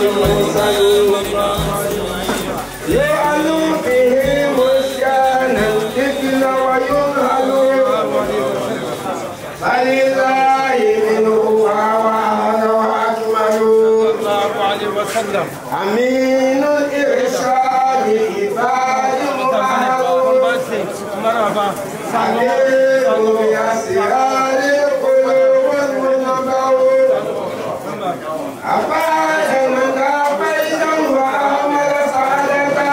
المرسلين يعل به مسكان الذكر وينهل فلله منه وأوعد وأكمل أمين الإرشاد عباد حبيب بأسرار القلوب المنبعون أفاد مدى بيتا وأمر سعادة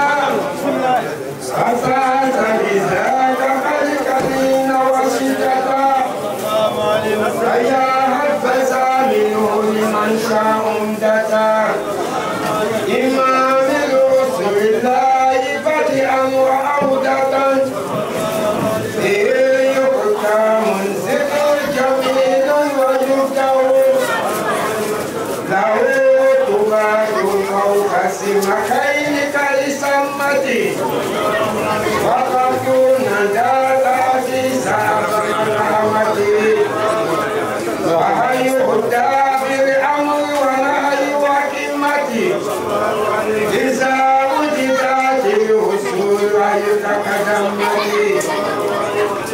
أفاد بذاك الكريم وشدة فيا حبذا منه لمن شاء أمدة إمام رسول الله بدءا وعودة مكين كالسمتي وقفون دالاتي سابق رحمتي وهي هدى بالأمر ونهي وكمتي إذا وجدت الوصول ويتقدمتي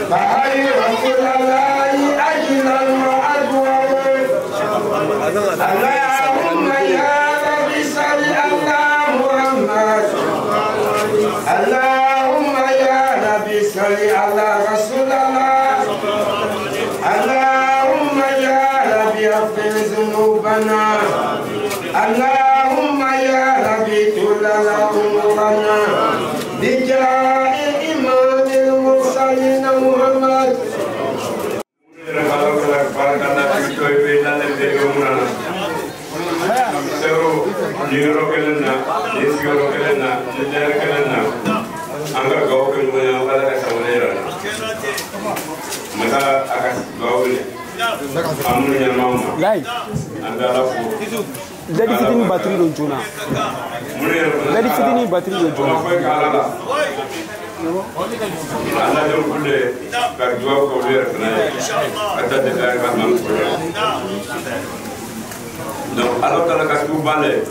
فهي رسول الله أجلا وأدوى اللهم يا اللهم يا نبي صل على رسول الله اللهم يا نبي اغفر ذنوبنا اللهم يا نبي طول امورنا بجاه الامام المرسلين محمد Niro kelena, Nisio kelena, Nidera kelena, Anga Gaukel, Mala Casamera, Mata Akas Gauli, Amunia Mama, and Alafu. That is sitting battery on Juna. That is sitting battery on Juna. Another good day, but you are over tonight. I thought that I donc alors que la casse balai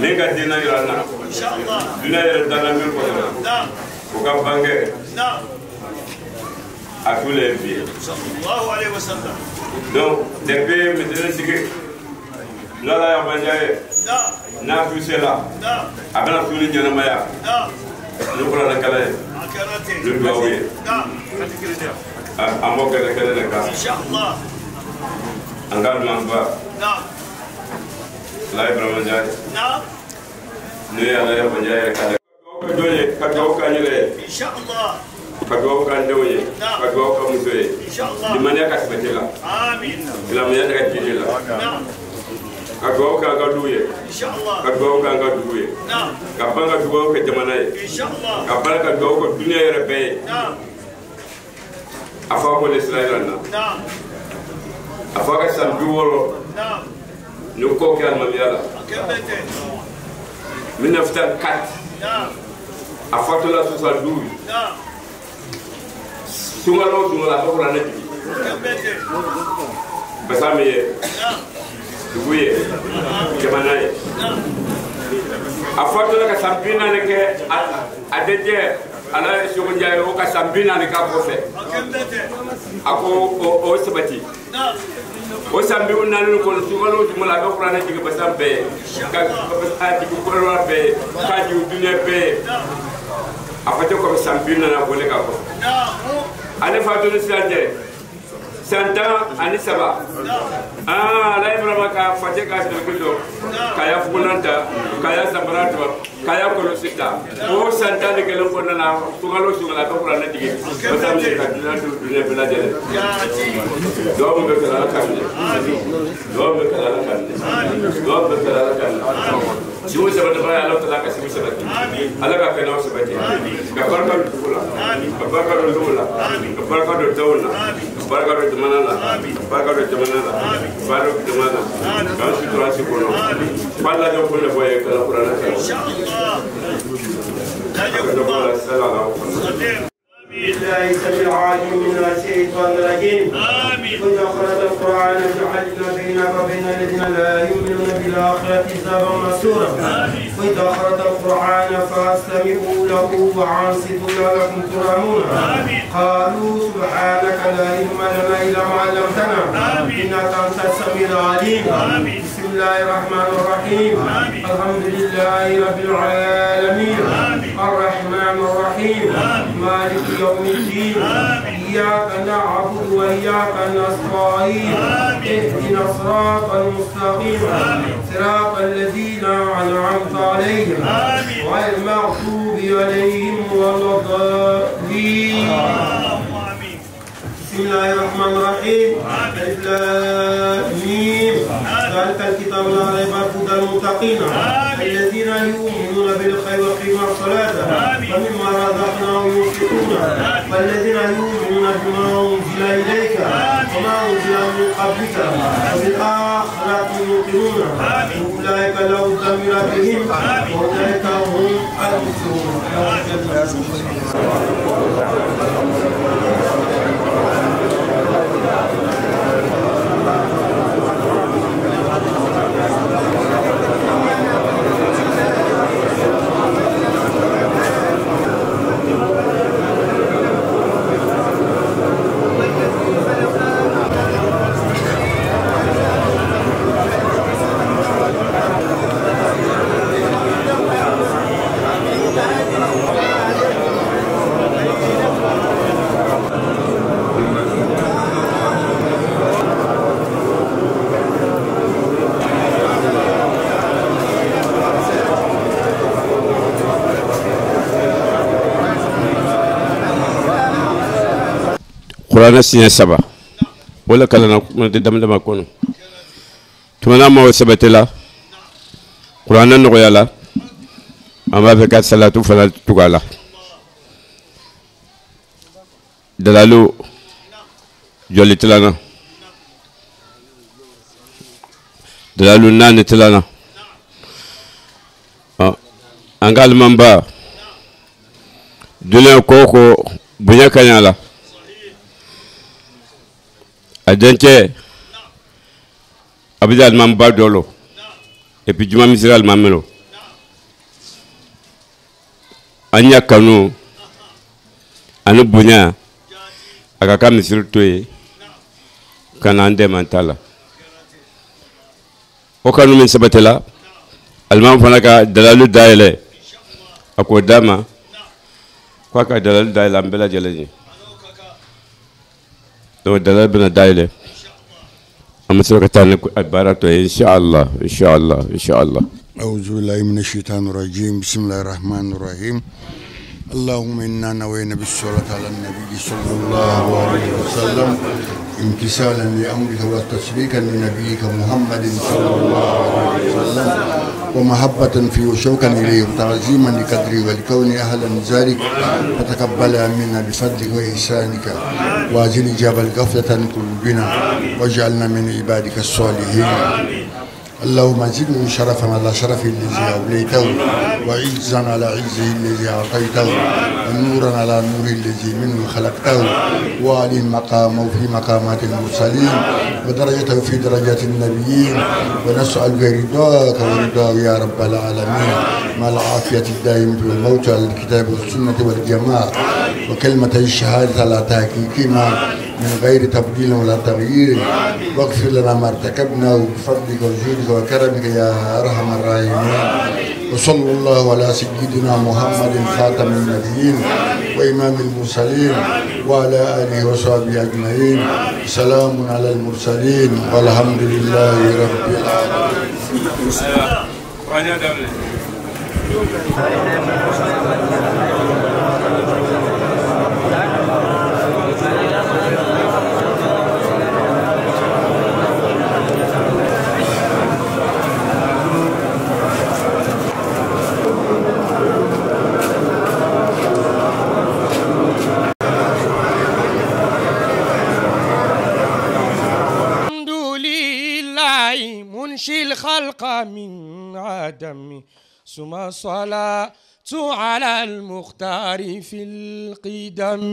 mais quand dina irana inchallah dina ira dans la même côté pour qu'à banger à tous les vies sallallahu alayhi wa sallam donc depuis maintenant c'est que là la banjaye na poussé là abana tout le jana maya le pour la kala le doit oui amo que la kala inchallah Angkat mamba. Nah. Lai Brahmanjari. Nah. Ni ada Brahmanjari kada. Kau doye, kau kanjile. Insyaallah. Kau kandoye, kau kamusoye. Insyaallah. Di mana kasih betela. Amin. Dalam mana kasih betela. Nah. Kau doye. Insyaallah. Kau doye. Nah. Kapal kau ke jamanai. Insyaallah. Kapal kau dunia Eropa. Nah. Apa boleh selain Nah. Afaka sambiwolo nuko ke almamiala min naftan kat afatola susal duwi sungalo ko rana di basamiye duwe kemanaye afatola ka sampina ne ke adeje ala shogo jaay o ka sampina ne ka ko fe ako o sabati o sambi unnalu ko sumalo jumala be qur'ana jigi basambe ka basati ko qur'ana be ka ji dunya be afate ko sambi na ko le ka ko ale fatu ni sanje santa ani saba la ibrahima ka fate ka de ko kaya fulanta kaya sambarata kaya ko sita o santa de kelo ko na sumalo jumala be qur'ana jigi basambe ka dunya be la jere دوم بكرة كاملة دوم بكرة كاملة دوم بكرة كاملة شو سبب تبغى الله تلاك شو سبب الله كأنه سبب كبركة الدولة كبركة الدولة كبركة الدولة كبركة الدمانة كبركة الدمانة كبركة الدمانة كان شو تراسي كونه فلا جو كونه بويه كلا كورانا إن شاء الله لا جو كونه سلام بالله سميع عليم من الشيطان الرجيم آمين. القرآن جعلنا بينك وبين الذين لا يؤمنون بالآخرة حجابا مستورا وإذا قرأت القرآن فاستمعوا له وأنصتوا لعلكم ترحمون قالوا سبحانك لا علم لنا إلا ما علمتنا إنك أنت السميع العليم بسم الله الرحمن الرحيم الحمد لله رب العالمين الرحمن الرحيم مالك يوم الدين إياك نعبد وإياك نستعين اهدنا الصراط المستقيم صراط الذين أنعمت عليهم غير المغضوب عليهم ولا الضالين بسم الله الرحمن الرحيم ألف لام ميم ذلك الكتاب لا ريب هدى للمتقين الذين يؤمنون بالخير ويقيمون الصلاة ومما رزقناهم ينفقون والذين يؤمنون بما أنزل إليك وما أنزل من قبلك وبالآخرة يوقنون أولئك لهم من ربهم وأولئك هم المفلحون. Qur'ana sinya saba wala kala na dam dama kono tumana ma sabatela Qur'ana no yala amma fe kat salatu fala tugala dalalu jolitlana dalalu nani tilana angal mamba dunya koko bunya kanyala adenke abidal mamba dolo et puis juma misral mamelo anya kanu anu bunya akaka misir toye kana ande mantala o kanu min sabatela alman fanaka dalalu daile akodama kwa ka dalalu daile ambela jeleji لو دلال بنا دايله أما سرقتان البارات إن شاء الله إن شاء الله إن شاء الله. أعوذ بالله من الشيطان الرجيم بسم الله الرحمن الرحيم اللهم إنا نوينا بالصلاة على النبي صلى الله عليه وسلم امتثالا لأمرك وتصديقا لنبيك محمد صلى الله عليه وسلم ومحبة فيه وشوقا إليه وتعظيما لقدره ولكون أهلا ذلك فتقبلها منا بفضلك وإحسانك وأجل إجابة الغفلة عن قلوبنا واجعلنا من عبادك الصالحين. اللهم زده شرفا على شرفه الذي أوليته وعزا على عزه الذي أعطيته ونورا على نوره الذي منه خلقته وعلي مقامه في مقامات المرسلين ودرجته في درجات النبيين ونسأل رضاك ورضاه يا رب العالمين مع العافية الدائمة والموت على الكتاب والسنة والجماعة وكلمة الشهادة على تحقيقهما من غير تبديل ولا تغيير واغفر لنا ما ارتكبنا بفضلك وجودك وكرمك يا أرحم الراحمين. وصلى الله على سيدنا محمد خاتم النبيين وإمام المرسلين وعلى آله وصحبه أجمعين. سلام على المرسلين والحمد لله رب العالمين. منشي الخلق من عدم ثم صلاة على المختار في القدم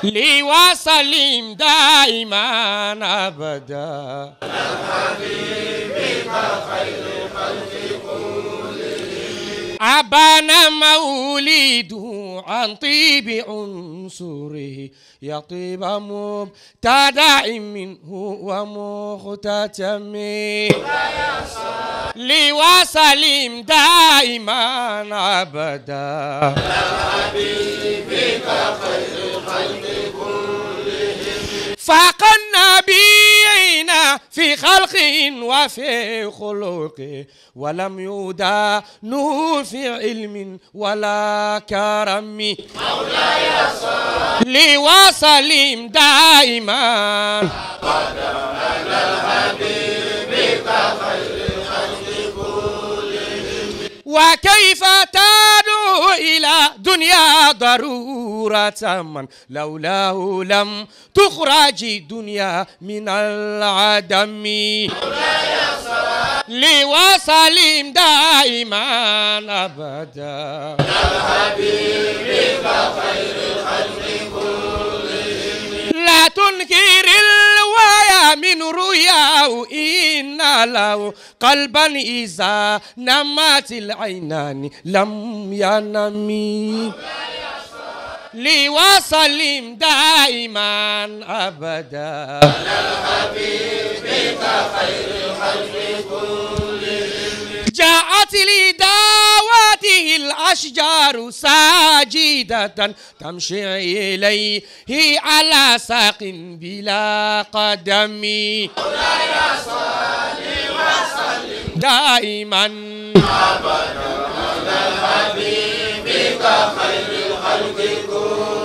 لي وسلم دائما أبدا أبانا مولده عن طيب عنصره يطيب مبتدع منه ومختتم لي وسلم دائما أبدا حبيبك خير الخلق كلهم فاق النبيين في خلق وفي خلق ولم يدانه في علم ولا كرم مولاي صل لي وسلم دائما أبدا على حبيبك خير الخلق كلهم وكيف تدعو إلى دنيا ضرورة من لولاه لم تخرج دنيا من العدم لي وسلم دائما أبدا حبيبك خير الخلق كلهم لا تنكر الويا من رؤياه إن له قلبا إذا نمت العينان لم ينم لي وسلم دائما أبدا على حبيبك خير الخلق كلهم جاءت لدعوته الأشجار ساجدة تمشي إليه على ساق بلا قدم مولاي صل وسلم دائما أبدا على حبيبك خير الخلق كلهم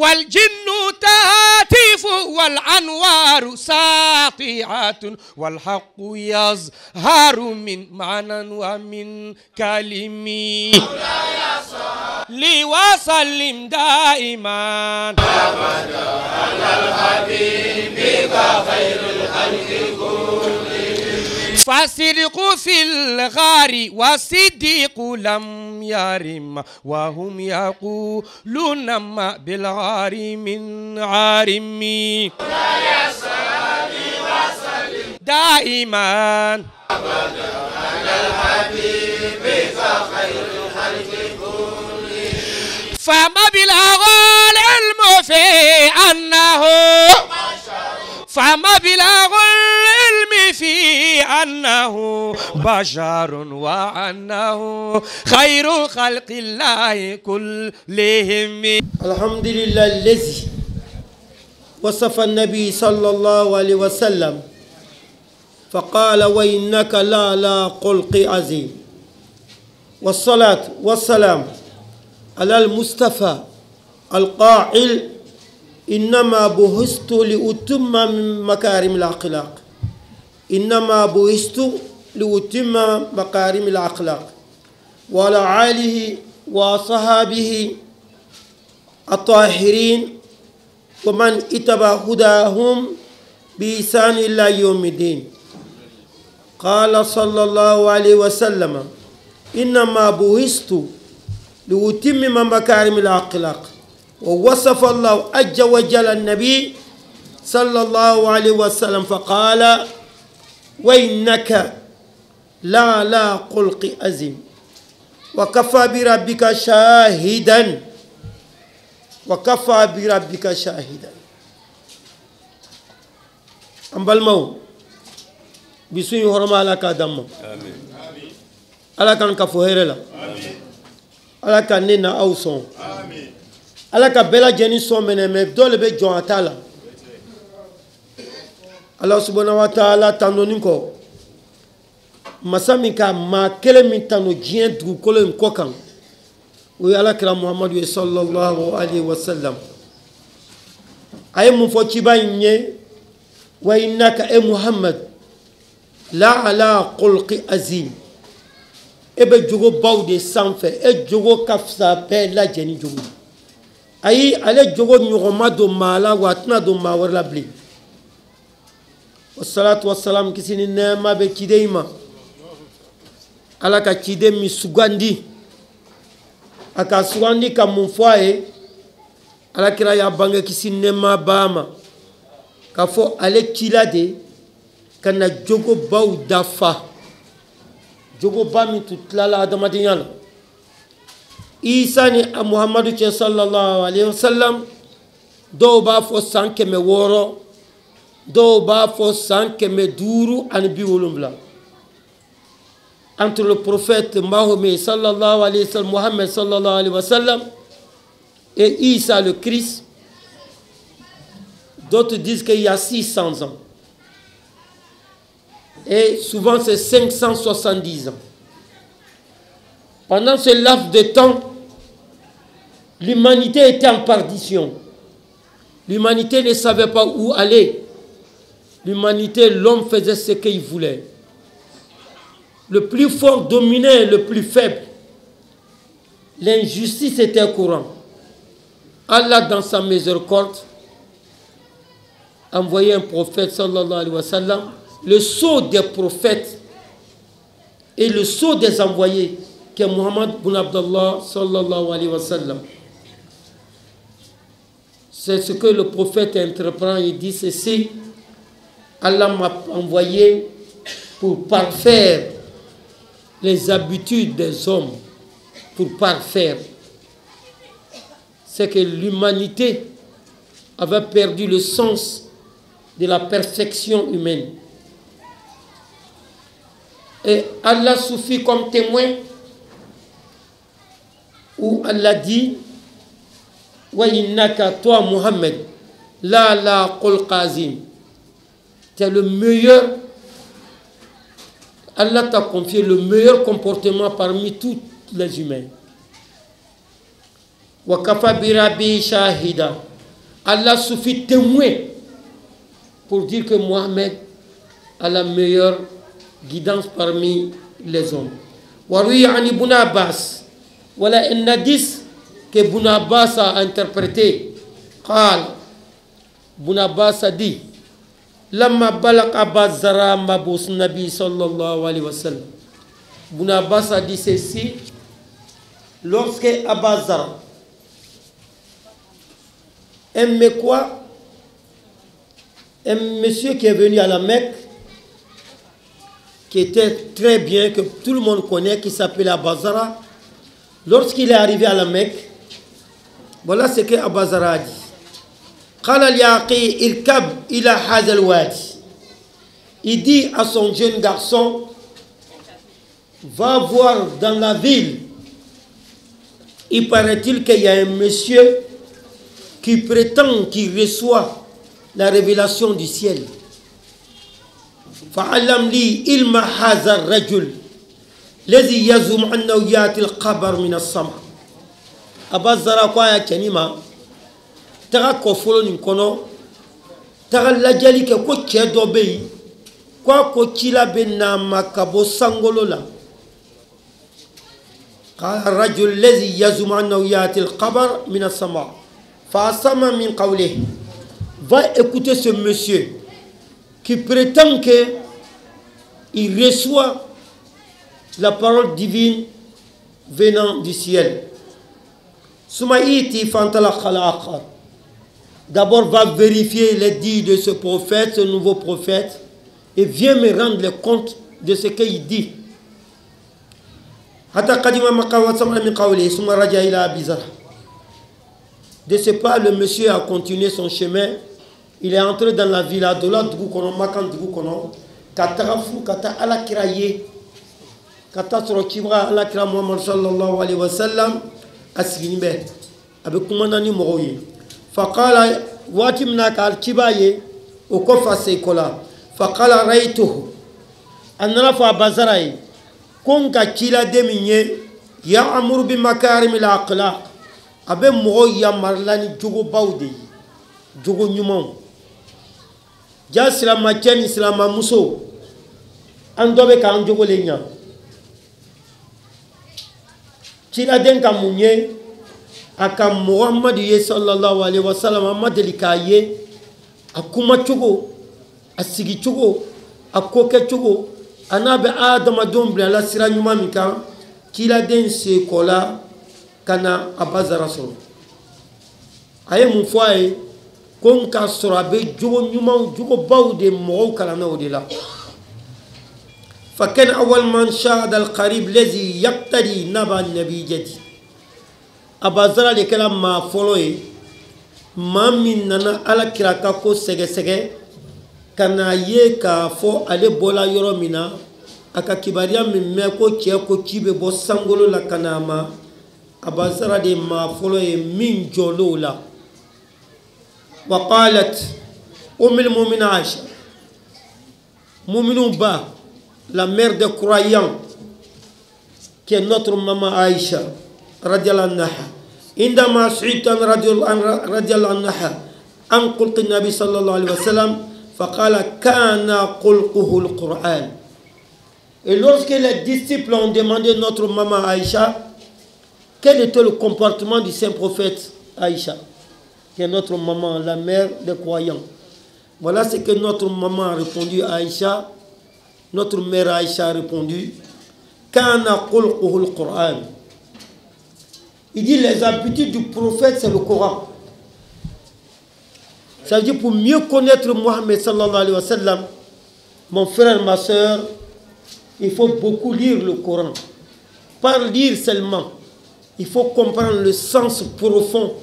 والجن تهتف والأنوار ساطعة والحق يظهر من معنى ومن كلمة مولاي صل وسلم دائما أبدا على حبيبك خير الخلق كلهم فالصدق في الغار والصديق لم يرم وهم يقولون ما بالغار من عارم مولاي صل وسلم دائما أبدا على حبيبك خير الخلق كلهم فما بلغ العلم في أنه فما بلغ العلم في أنه بشر وأنه خير خلق الله كلهم الحمد لله الذي وصف النبي صلى الله عليه وسلم فقال وإنك لا خلق عظيم والصلاة والسلام على المصطفى القائل إنما بعثت لأتم من مكارم الأخلاق إنما بعثت لأتم مكارم الأخلاق وعلى آله وصحابه الطاهرين ومن اتبع هداهم بإحسان إلى يوم الدين قال صلى الله عليه وسلم إنما بعثت لأتم مكارم الأخلاق ووصف الله عز وجل النبي صلى الله عليه وسلم فقال وإنك لا خلق عظيم وكفى بربك شاهدا وكفى بربك شاهدا أمبالمو بسوي هرما لك دم على كان كفوهرلا على كان نينا أوسون ala ka bela jeni somene me dole be jon atala Allah subhanahu wa ta'ala tanoni ko masami ka ma kele min tano jien du kolo ko kan o ala kira Muhammad sallallahu alaihi wasallam ay mu fo ci bagne wa innaka Muhammad la ala khulqi azim ebe jogo bawde sanfe e jogo kafsa pe la jeni jogo ayi ale jogo nyogoma do mala watna do mawar bli wassalatu wassalam kisini nema be kideima ala ka ciden min sugandi a ka sugandi ka mun fɔ a ye alakira y'a bange kisi nɛma b'a ma k'a fɔ ale cila de ka na jogobaw dafa jogoba min tun tilala adamadenya la isa ni muhamadu cɛ sallallahu alayhi wa sallam dɔw b'a fɔ san 600 dɔw b'a fɔ san 570 entre le prophète Mahomet sallallahu alayhi wa sallam, Mohammed sallallahu alayhi wa sallam et Isa le Christ. D'autres disent qu'il y a 600 ans. Et souvent c'est 570 ans. Pendant ce laps de temps, l'humanité était en perdition. L'humanité ne savait pas où aller. L'humanité, l'homme faisait ce qu'il voulait. Le plus fort dominait le plus faible. L'injustice était courante. Allah, dans sa miséricorde, envoyait un prophète, sallallahu alayhi wa sallam, le sceau des prophètes et le sceau des envoyés, qui est Muhammad ibn Abdallah, sallallahu alayhi wa sallam. C'est ce que le prophète entreprend. Il dit ceci: Allah m'a envoyé pour parfaire les habitudes des hommes, pour parfaire. C'est que l'humanité avait perdu le sens de la perfection humaine. Et Allah suffit comme témoin où Allah dit: wa innaka, toi Muhammad, la qul qazim, tu es le meilleur. Allah t'a confié le meilleur comportement parmi tous les humains. Wa kafa bi rabbi shahida, Allah suffit témoin pour dire que Mohammed a la meilleure guidance parmi les hommes. Wa ruya an Ibn Abbas, voilà un hadith que Ibn Abbas a interprété. Qal, Ibn Abbas a dit: Lama balak Abazara mabous Nabi sallallahu alayhi wa sallam. Ibn Abbas a dit ceci: lorsque Abazara aimait quoi? Un monsieur qui est venu à la Mecque, qui était très bien, que tout le monde connaît, qui s'appelait Abazara. Lorsqu'il est arrivé à la Mecque, voilà ce que Abazara a dit. Il dit à son jeune garçon: va voir dans la ville, il paraît-il qu'il y a un monsieur qui prétend qu'il reçoit la révélation du ciel. فعلم لي علم هذا الرجل الذي يزعم أنه يأتي الخبر من السماء. Abazara kwa ya kenima taga ko folo ni kono taga lajali ke ko chedo be kwa ko chila be na makabo sangolo la. قال الرجل الذي يزعم أنه يأتي الخبر من السماء فأسمع من قوله. Va écouter ce monsieur qui prétend que il reçoit la parole divine venant du ciel. D'abord va vérifier les dits de ce prophète, ce nouveau prophète, et viens me rendre le compte de ce qu'il dit. De ce pas, le monsieur a continué son chemin. Il est entré dans la villa de la Droukono, Makan Droukono, Katarafu, Kata Alakiraye, Kata Sorokibra, Alakira Muhammad sallallahu alayhi wa sallam, Asginbe, avec Koumandani Moroye. Fakala, Watimna Kalkibaye, au Kofa Sekola, Fakala Raituhu, Anrafa Bazaraye, Konka Kila Deminye, Ya Amurbi Makarim la Akla, Abe Moroya Marlani Djogo Baudi, Djogo Nyumon. Ja silama cɛni silama muso an dɔ bɛ k'an jogolen ɲa ciladen ka mun ye a ka Muhamadu ye sallallahu alayhi wa sallam a ma deli k'a ye a kuma cogo a sigi cogo a ko kɛ cogo anabe adama domble la sira nyuma mika kila den se kola kana abazara so aye mun foye kon ka sura be jogo nyuma jogo bawde mo kala na odila فكان أول من شاهد القريب الذي يقتدي نبى النبي جدي أبازر لكلام ما فلوي ما مننا على كراكاكو سجى سجى كان يكا فو على بولا يرومينا أكا كباريا من مكو تياكو تيبي بو سانغولو لا كناما أبازر دي ما فلوي من جولولا وقالت أم المؤمنين عائشة مؤمنون با la mère des croyants, qui est notre maman Aïcha, radiallahu anha. عندما سعيد رضي الله عنها عن خلق النبي صلى الله عليه وسلم فقال كان خلقه القرآن. Et lorsque les disciples ont demandé notre maman Aïcha quel était le comportement du saint prophète Aïcha, qui est notre maman, la mère des croyants, voilà ce que notre maman a répondu à Aïcha. Notre mère Aïcha a répondu Kana khulquhu al-Qur'an. Il dit les habitudes du prophète c'est le Coran. Ça veut dire pour mieux connaître Mohammed sallallahu alayhi wa sallam, mon frère, ma soeur, il faut beaucoup lire le Coran. Pas lire seulement, il faut comprendre le sens profond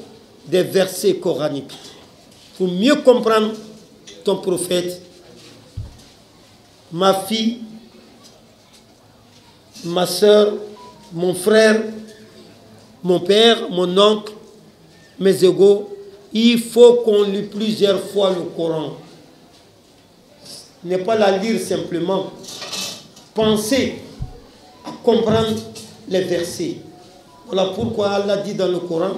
des versets coraniques. Pour mieux comprendre ton prophète, ma fille, ma soeur, mon frère, mon père, mon oncle, mes égaux, il faut qu'on lit plusieurs fois le Coran. Ne pas la lire simplement. Pensez à comprendre les versets. Voilà pourquoi Allah dit dans le Coran,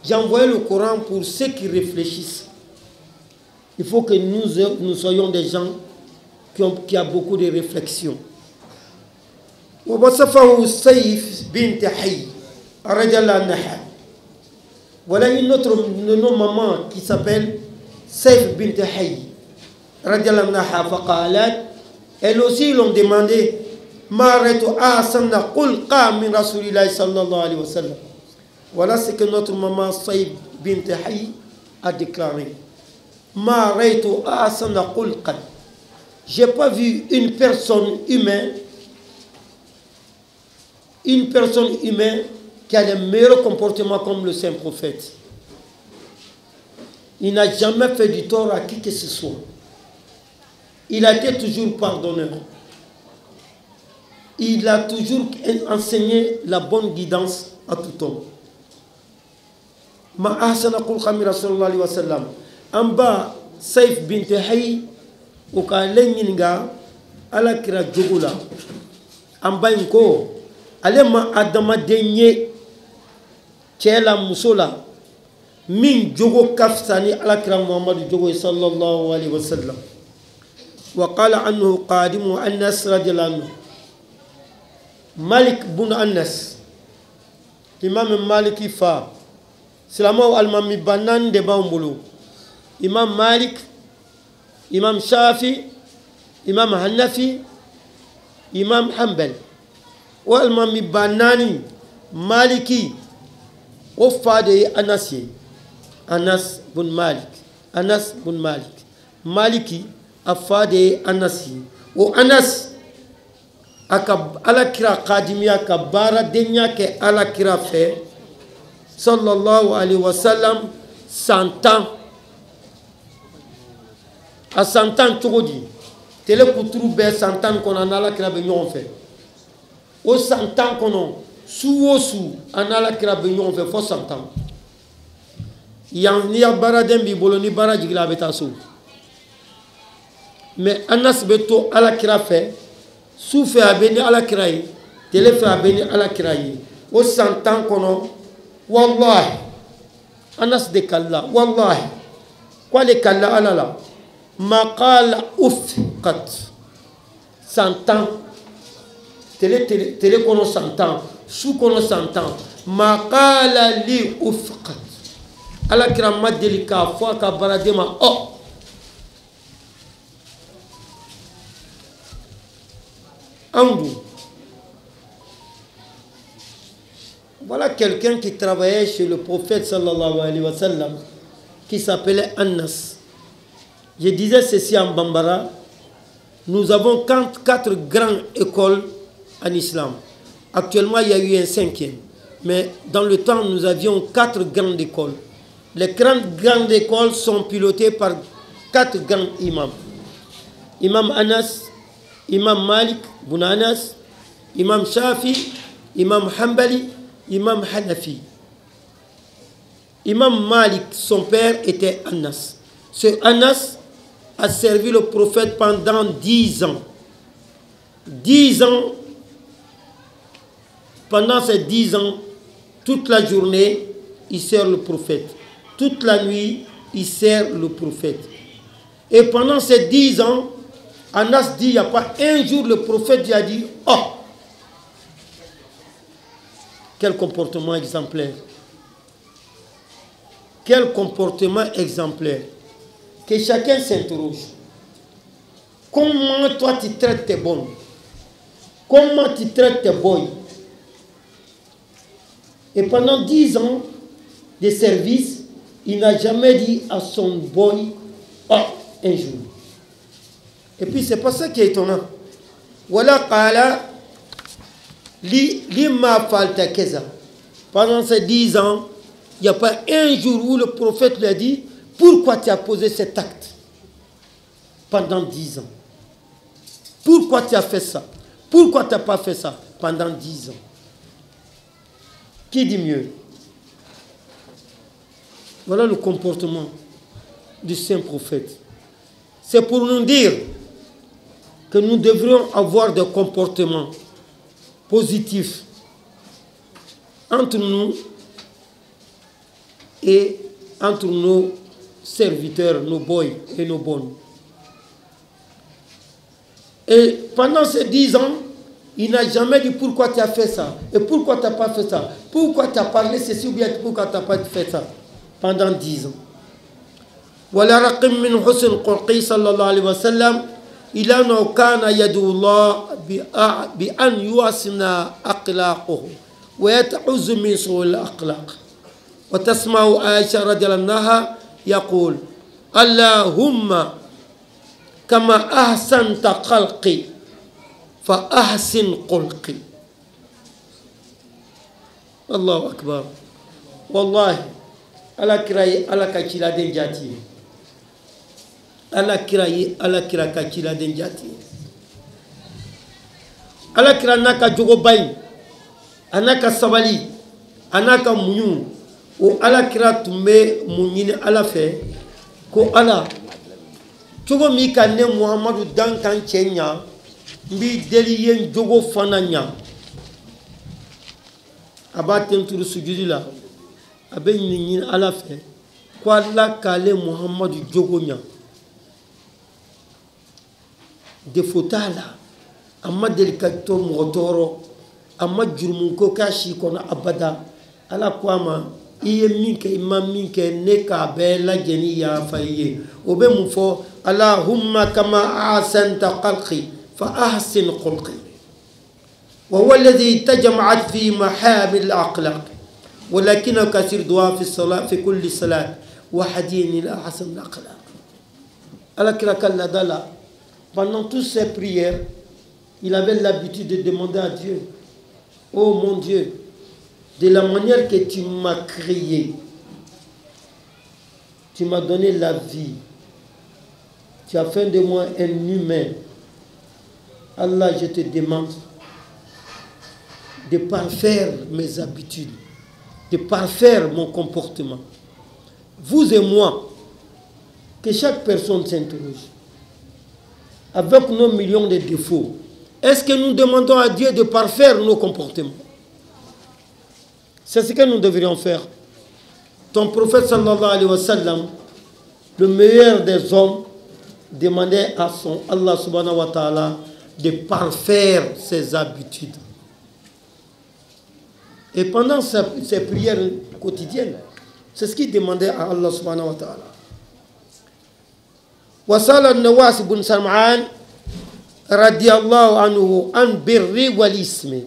j'ai envoyé le Coran pour ceux qui réfléchissent. Il faut que nous soyons des gens qui a beaucoup de réflexions. ووصفه سيف بنت حي رضي الله عنها. Voilà une autre maman qui s'appelle Saif bint Hayy رضي الله عنها فقالت, elle aussi l'ont demandé ما رأيت أحسن خلقا من رسول الله صلى الله عليه وسلم. Voilà ce que notre maman Saif bint Hayy a déclaré. ما رأيت أحسن خلقا. J'ai pas vu une personne humaine qui a le meilleur comportement comme le saint prophète. Il n'a jamais fait du tort à qui que ce soit. Il a été toujours pardonneur. Il a toujours enseigné la bonne guidance à tout homme. Ma ahsana khulqa min Rasulullah sallallahu alayhi wa sallam. En bas, Saif bint Hayy o ka lenyinga ala kira jogula amba inko ale ma adama denye kela musola min jogo kafsani ala kira Muhammad jogo sallallahu alaihi wasallam. Wa qala anhu qadimu Anas radiyallahu anhu. Malik bun Anas, imam Maliki fa silama almami banan de bambulu. Imam Malik, Imam Shafi, Imam Hanafi, Imam Hanbal. Walmami banani Maliki o fade Anasi, Anas bun Malik, Anas bun Malik. Maliki afade Anasi. O Anas aka ala kira qadimiya ka bara denya ke ala kira fe sallallahu alaihi wasallam 100 ans. À 100 ans, tu dis, télé kuturu be 100 ans qu'on a la kira be ñon fait. Au 100 ans qu'on a sous an la kira be ñon fait fo 100 ans. Yang ni bara dem bi boloni bara jigla beta sou. Mais Anas beto ala kira fait sou fait abeni ala kira yi, télé fait abeni ala kira yi. Au 100 ans qu'on a wallahi Anas de kalla wallahi quoi les kalla ala la Maqala ufqat 100 ans télé kono 100 ans sous kono 100 ans maqala li ufqat ala kirama delika fo ka baradema Andou. Voilà quelqu'un qui travaillait chez le prophète sallallahu alayhi wa sallam, qui s'appelait Anas. Je disais ceci en Bambara, nous avons 4 grandes écoles en islam. Actuellement, il y a eu un 5e. Mais dans le temps, nous avions 4 grandes écoles. Les grandes écoles sont pilotées par 4 grands imams. Imam Anas, Imam Malik, Bouna Anas, Imam Shafi, Imam Hanbali, Imam Hanafi. Imam Malik, son père était Anas. Ce Anas a servi le prophète pendant 10 ans. 10 ans. Pendant ces 10 ans, toute la journée, il sert le prophète. Toute la nuit, il sert le prophète. Et pendant ces 10 ans, Anas dit, il n'y a pas un jour le prophète a dit, oh, quel comportement exemplaire. Quel comportement exemplaire. Que chacun s'interroge. Comment toi tu traites tes bonnes? Comment tu traites tes boys? Et pendant 10 ans de service, il n'a jamais dit à son boy, oh, un jour. Et puis c'est pas ça qui est étonnant. Voilà, qala lima falta kaza. Pendant ces 10 ans, il n'y a pas un jour où le prophète lui a dit, pourquoi tu as posé cet acte? Pendant 10 ans. Pourquoi tu as fait ça? Pourquoi tu n'as pas fait ça? Pendant 10 ans. Qui dit mieux? Voilà le comportement du saint prophète. C'est pour nous dire que nous devrions avoir des comportements positifs entre nous et entre nos serviteurs, nos boys et nos bonnes. Et pendant ces 10 ans, il n'a jamais dit pourquoi tu as fait ça et pourquoi tu n'as pas fait ça. Pourquoi tu as parlé ceci ou bien pourquoi tu n'as pas fait ça. Pendant 10 ans. ولا رقم من حسن قلقي صلى الله عليه وسلم إلى أنه كان يدعو الله بأن يحسن أخلاقه ويتعوذ من سوء الأخلاق وتسمع عائشة رضي الله عنها يقول اللهم كما أحسنت خلقي فأحسن خلقي. الله أكبر. والله ala kiraye ala ka ciladen jati ala kiraye ala kira ka ciladen jati ala kira naka jogo bay anaka sabali anaka munyu o ala kira tumbe munyine ala fe ko ala jogo mi ka ne muhammadu dan kan cenya mbi deli yen jogo fananya abaten turu sujudi la abe ɲini ala fɛ ko ala k'ale muhamadu jogo ɲa defo t'a la a ma deli ka to mɔgɔ tɔɔrɔ a ma jurumu ko k'a si kɔnɔ abada ala ko a ma i ye min kɛ i ma min kɛ ne k'a bɛɛ lajɛlen yafa i ye o bɛ mun fɔ allahumma kama ahsanta khalqi fa ahsin khulqi wa huwa alladhi tajma'at fi mahamil akhlaq ولكنه كثير دعاء في الصلاة في كل صلاة وحدين إلى حسن الأخلاق. Alors que la pendant toutes ces prières, il avait l'habitude de demander à Dieu, oh mon Dieu, de la manière que tu m'as créé, tu m'as donné la vie, tu as fait de moi un humain. Allah, je te demande de parfaire mes habitudes, de parfaire mon comportement. Vous et moi, que chaque personne s'interroge. Avec nos millions de défauts, est-ce que nous demandons à Dieu de parfaire nos comportements? C'est ce que nous devrions faire. Ton prophète sallallahu alayhi wa sallam, le meilleur des hommes, demandait à son Allah subhanahu wa ta'ala de parfaire ses habitudes. Et pendant ses prières quotidiennes, c'est ce qu'il demandait à Allah subhanahu wa ta'ala. وسأل النواس بن سمعان radiallahu anhu an birri wal ismi.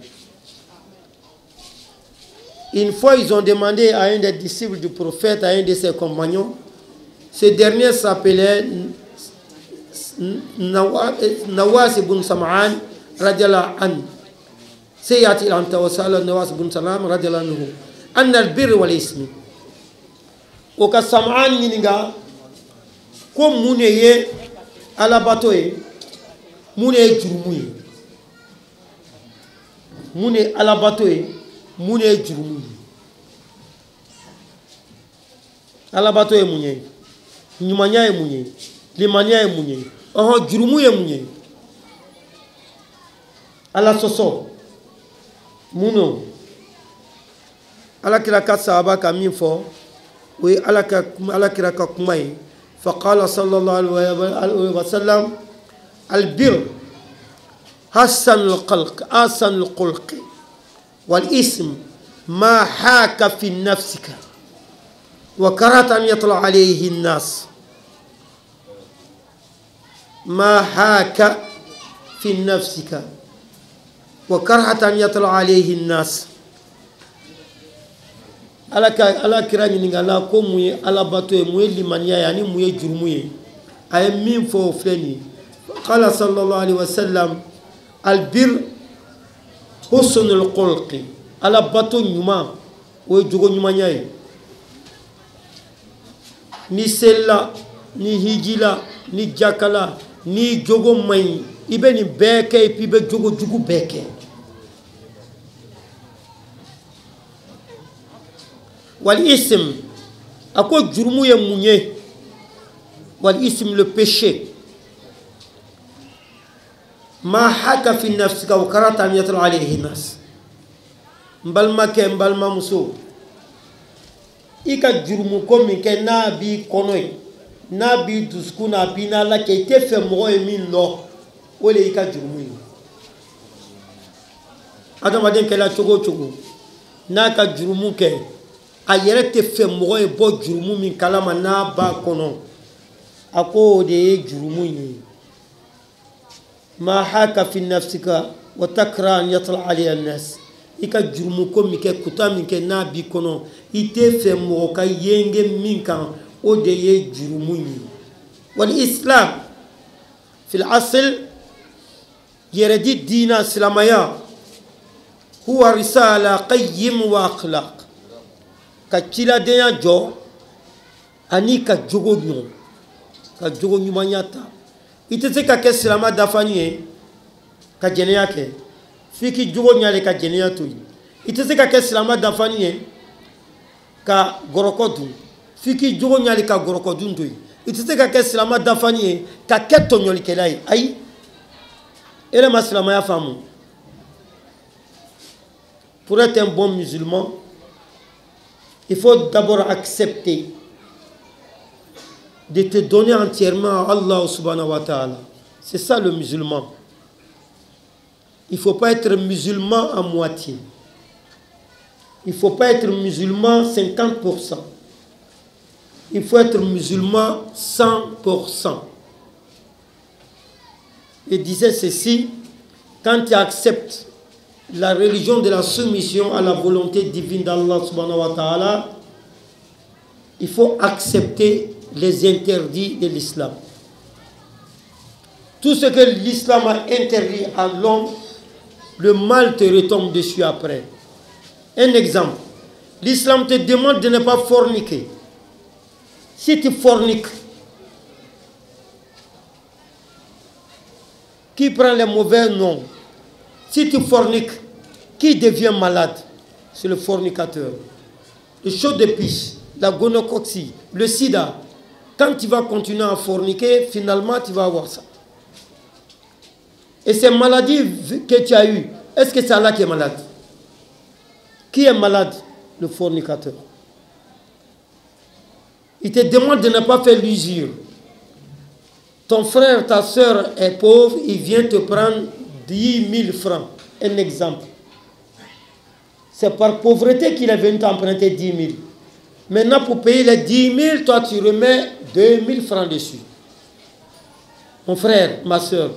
Une fois, ils ont demandé à un des disciples du prophète, à un de ses compagnons. Ce dernier s'appelait Nawas ibn Sam'an radiallahu anhu. سيأتي أن توصل النواس بن سلام رضي الله عنه أن البر والاسم وكسمعان ينغا كم منيه على باتوي منيه جرمي منيه على باتوي منيه جرمي على باتوي منيه نيمانيا منيه لمانيا منيه جرمي منيه على سوسو Muno ala kira ka sahaba ka min fɔ o ye ala kira ka kuma ye faqala sallallahu alaihi wa sallam albir hasan alqulq wal ism ma haka fi nafsika wa karata an yatla alayhi an-nas ma haka fi nafsika وكرهة أن يطلع عليه الناس ala kira ɲininka la ko mun ye alabato ye mun ye limaniya ye ani mun ye jurumu ye a ye min fɔ o filɛ nin ye qala sallallahu alaihi wasallam albir husnul khulqi alabato ɲuman o ye jogo ɲumanya ye ni selila ni hijila ni jakala ni jogo man ɲi i bɛ nin bɛɛ kɛ et puis i bɛ jogo jugu bɛɛ kɛ wal ism ako jurumu ye mun ye wal ism le péché ma haka fi nafsika wa karata an yatla alayhi nas mbalmakɛ mbalmamuso i ka jurumu ko min kɛ n'a b'i kɔnɔ ye n'a b'i dusukun na a b'i n'ala cɛ i tɛ fɛ mɔgɔ ye min lɔ o le y'i ka jurumu ye adamaden kɛla cogo o cogo n'a ka jurumu kɛ a yɛrɛ tɛ fɛ mɔgɔ ye bɔ jurumu min kalama n'a b'a kɔnɔ a ko o de ye jurumu ye ma haka fi nafsika wa takra an yatla alayhi an-nas i ka jurumu ko min kɛ kuta min kɛ n'a b'i kɔnɔ i tɛ fɛ mɔgɔ ka yenge min kan o de ye jurumu ye wal islam fil asl yɛrɛ di diina silamaya huwa risala qayyim wa akhlaq ka ciladenya jɔ ani ka jogo ɲɔgɔn ka jogo ɲumanya ta i tɛ se ka kɛ silama dafani ye ka jɛnɛya kɛ f'i k'i jogo ɲale ka jɛnɛya to yen i tɛ se ka kɛ silama dafani ye ka gɔrɔkɔ dun f'i k'i jogo ɲale ka gɔrɔkɔ dun to yen i tɛ se ka kɛ silama dafani ye ka kɛ tɔɲɔlikɛla ye ayi e ma silamaya faamu pour être un bon musulman il faut d'abord accepter de te donner entièrement à Allah subhanahu wa ta'ala. C'est ça le musulman. Il ne faut pas être musulman à moitié. Il ne faut pas être musulman 50%. Il faut être musulman 100%. Il disait ceci, quand tu acceptes la religion de la soumission à la volonté divine d'Allah subhanahu wa ta'ala, il faut accepter les interdits de l'islam. Tout ce que l'islam a interdit à l'homme, le mal te retombe dessus après. Un exemple, l'islam te demande de ne pas forniquer. Si tu forniques, qui prend les mauvais noms? Si tu forniques, qui devient malade? C'est le fornicateur. Le chaud d'épices, la gonocoxie, le sida. Quand tu vas continuer à forniquer, finalement tu vas avoir ça. Et ces maladies que tu as eues, est-ce que c'est Allah qui est malade? Qui est malade? Le fornicateur. Il te demande de ne pas faire l'usure. Ton frère, ta soeur est pauvre, il vient te prendre 10 000 francs. Un exemple. C'est par pauvreté qu'il est venu t'emprunter 10 000. Maintenant, pour payer les 10 000, toi, tu remets 2 000 francs dessus. Mon frère, ma soeur,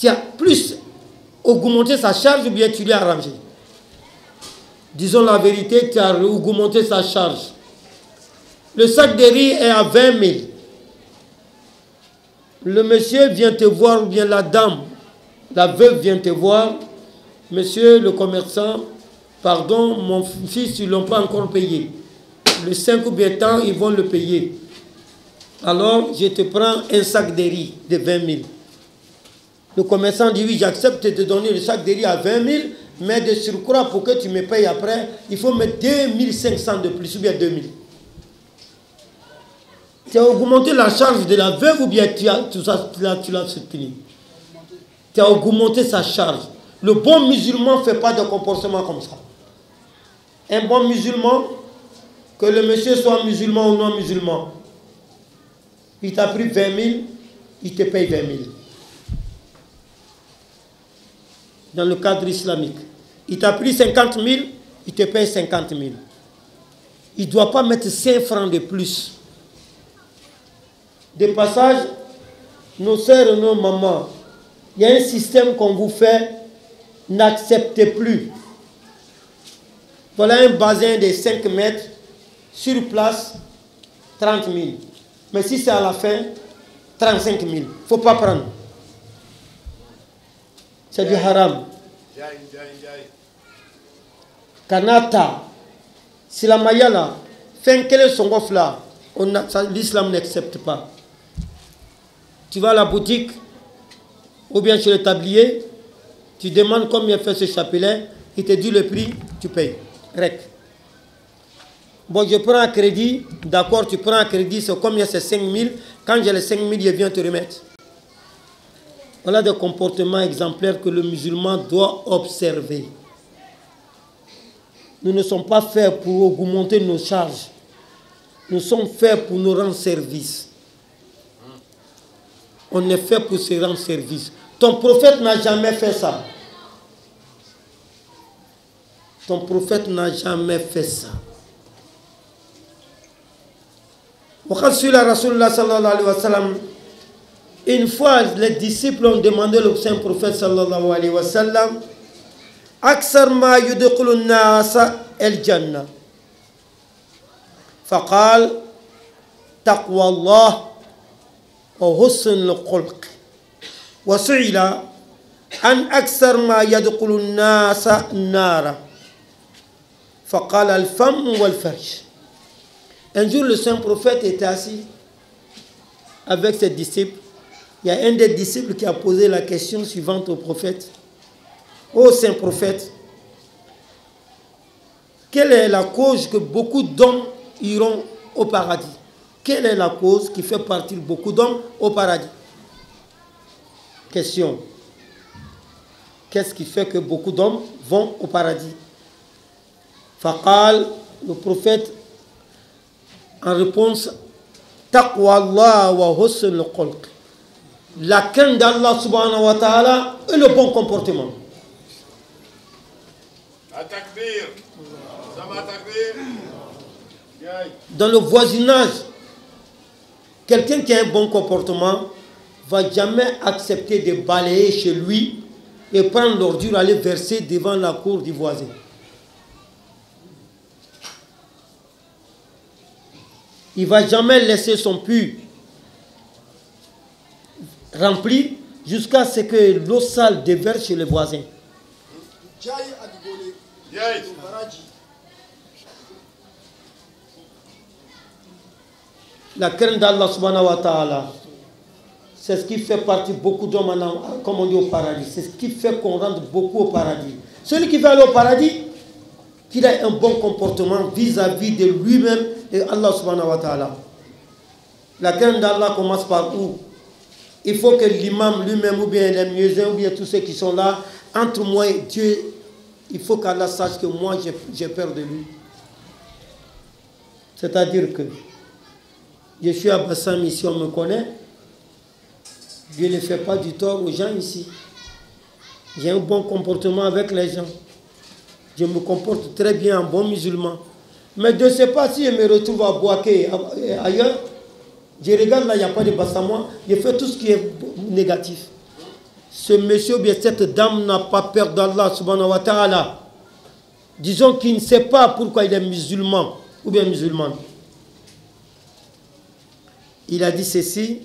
Tu as plus augmenté sa charge ou bien tu l'as arrangé? Disons la vérité, tu as augmenté sa charge. Le sac de riz est à 20 000. Le monsieur vient te voir, ou bien la dame, la veuve vient te voir. Monsieur le commerçant, pardon, mon fils, ils ne l'ont pas encore payé. Le 5 ou bien temps, ils vont le payer. Alors, je te prends un sac de riz de 20 000. Le commerçant dit, oui, j'accepte de te donner le sac de riz à 20 000, mais de surcroît, pour que tu me payes après, il faut mettre 2 500 de plus, ou bien 2 000. Tu as augmenté la charge de la veuve ou bien tu l'as soutenu? Tu as augmenté sa charge. Le bon musulman ne fait pas de comportement comme ça. Un bon musulman, que le monsieur soit musulman ou non musulman, il t'a pris 20 000, il te paye 20 000. Dans le cadre islamique. Il t'a pris 50 000, il te paye 50 000. Il ne doit pas mettre 5 francs de plus. De passage, nos sœurs et nos mamans, il y a un système qu'on vous fait, n'acceptez plus. Voilà un bassin de 5 mètres, sur place, 30 000. Mais si c'est à la fin, 35 000. Il ne faut pas prendre. C'est du haram. Kanata, si la mayala, fin quel est son gof là, l'islam n'accepte pas. Tu vas à la boutique, ou bien chez le tablier, tu demandes combien fait ce chapelet, il te dit le prix, tu payes. Rec. Bon, je prends un crédit, d'accord, tu prends un crédit, c'est combien? C'est 5 000. Quand j'ai les 5 000, je viens te remettre. Voilà des comportements exemplaires que le musulman doit observer. Nous ne sommes pas faits pour augmenter nos charges. Nous sommes faits pour nous rendre service. On est fait pour se rendre service. Ton prophète n'a jamais fait ça. Ton prophète n'a jamais fait ça. Une fois, les disciples ont demandé au saint prophète sallallahu alayhi wa sallam, Aksar ma yudkhulun nasa al-jannah. Faqal, taqwa Allah wa husn al-khulq. Wa su'ila an aksar ma yadkhulun nasa nara. Faqal al-fam wal-farj. Un jour, le saint prophète était assis avec ses disciples. Il y a un des disciples qui a posé la question suivante au prophète. Ô saint prophète, quelle est la cause que beaucoup d'hommes iront au paradis? Quelle est la cause qui fait partir beaucoup d'hommes au paradis? Question. Qu'est-ce qui fait que beaucoup d'hommes vont au paradis? Faqal, le prophète, en réponse, Taqwa Allah wa husn al-khulq. La crainte d'Allah subhanahu wa ta'ala et le bon comportement. Dans le voisinage, quelqu'un qui a un bon comportement ne va jamais accepter de balayer chez lui et prendre l'ordure, aller verser devant la cour du voisin. Il ne va jamais laisser son puits rempli jusqu'à ce que l'eau sale déverse chez les voisins. La crainte d'Allah subhanahu wa ta'ala, c'est ce qui fait partie beaucoup d'hommes, comme on dit, au paradis. C'est ce qui fait qu'on rentre beaucoup au paradis. Celui qui va aller au paradis, qu'il ait un bon comportement vis-à-vis de lui-même et Allah subhanahu wa ta'ala. La crainte d'Allah commence par où? Il faut que l'imam lui-même, ou bien les muezzins, ou bien tous ceux qui sont là, entre moi et Dieu, il faut qu'Allah sache que moi j'ai peur de lui. C'est-à-dire que je suis à Bassam ici, on me connaît. Je ne fais pas du tort aux gens ici. J'ai un bon comportement avec les gens. Je me comporte très bien en bon musulman. Mais je ne sais pas si je me retrouve à Bouaké ailleurs. Je regarde là, il n'y a pas de Bassamois. Je fais tout ce qui est négatif. ce monsieur ou bien cette dame n'a pas peur d'Allah subhanahu wa ta'ala, disons qu'il ne sait pas pourquoi il est musulman ou bien musulmane. Il a dit ceci,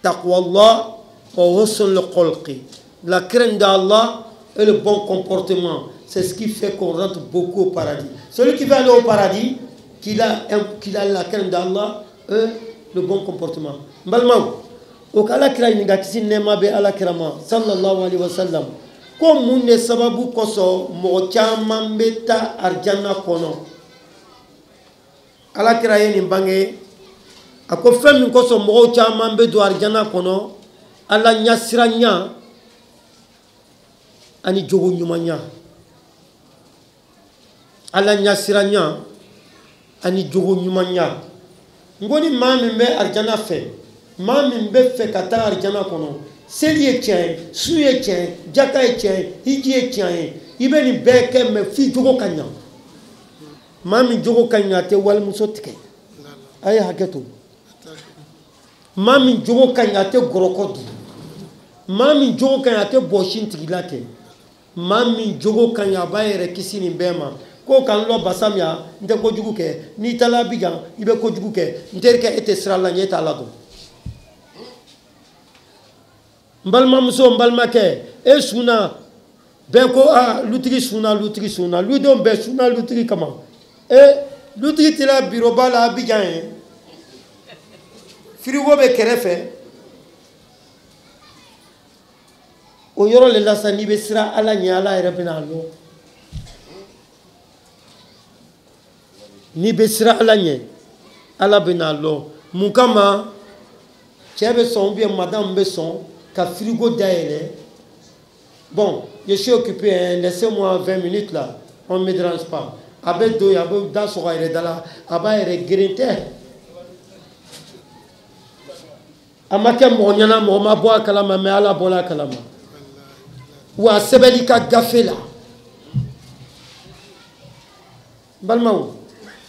taqwallah wa husnul khulqi. La crainte d'Allah et le bon comportement, c'est ce qui fait qu'on rentre beaucoup au paradis. Celui qui va aller au paradis, qu'il a la crainte d'Allah et le bon comportement. Mbalmao, au kala kira inga kisi nema be ala kirama sallallahu alaihi wasallam. Ko munne sababu koso mo chama mbeta arjana kono. Ala kira yeni bange ako femi koso mo chama mbedo arjana kono ala nyasiranya ani jogo nyumanya. Ala nyasiranya ani jogo nyumanya. Ngoni mami me arjana fe. Mami be fe kata arjana kono. Seli e tien, su e tien, jaka e tien, hiji e tien. Ibe ni beke me fi jogo kanya. Mami jogo kanya te wal musotike. Aya haketu. Mami jogo kanya te gorokodu. Mami jogo kanya te boshin tigilake. Mami jogo kanya ba ere kisini bema. Ko kan lo basamya nte ko jugu ke ni tala bijan ibe ko jugu ke nterke ete srala nyeta lado mbalma muso mbalma ke e suna be ko a lutigi suna ludon be suna lutigi kama e lutigi tila biro bala bijan frigo be kerefe o yoro le la sani be sira ala nyala ere benalo ni besira ala nye ala benalo mukama chebe son bien madame beson ka frigo daele. Bon, je suis occupé, hein, laissez-moi 20 minutes là, on ne me dérange pas. Avec deux, avec dans son aire là, avec les grinter. Amake monyana moma boa kalama me ala bola kalama. Wa sebelika gafela. Balmaou.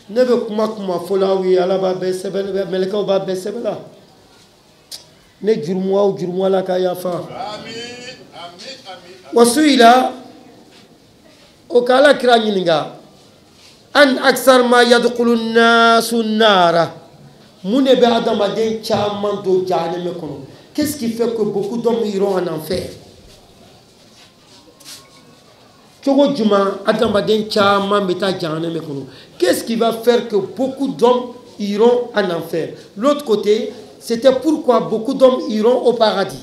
Nebe kuma fola wi ala ba be sebel meleka ba be sebela ne jurumwa la ka yafa amin wasuila o kala kira nyininga an aksar ma yadkhulu an-nasu an-nara mune be adama den chaman do jahannam kono. Qu'est-ce qui fait que beaucoup d'hommes iront en enfer? Qu'est-ce qui va faire que beaucoup d'hommes iront en enfer? L'autre côté, c'était pourquoi beaucoup d'hommes iront au paradis.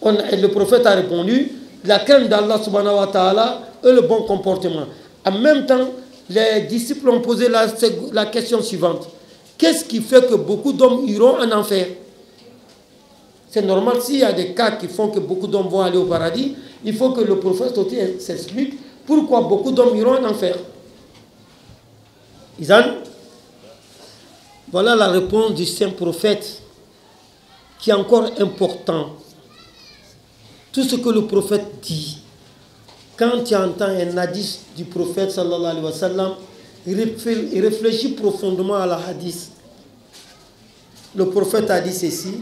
Le prophète a répondu, la crainte d'Allah subhanahu wa ta'ala et le bon comportement. En même temps, les disciples ont posé la question suivante. Qu'est-ce qui fait que beaucoup d'hommes iront en enfer? C'est normal, s'il y a des cas qui font que beaucoup d'hommes vont aller au paradis, il faut que le prophète aussi s'explique pourquoi beaucoup d'hommes iront en enfer. Izan, voilà la réponse du saint prophète qui est encore important. Tout ce que le prophète dit, quand tu entends un hadith du prophète sallallahu alayhi wa sallam, il réfléchit profondément à la hadith. Le prophète a dit ceci,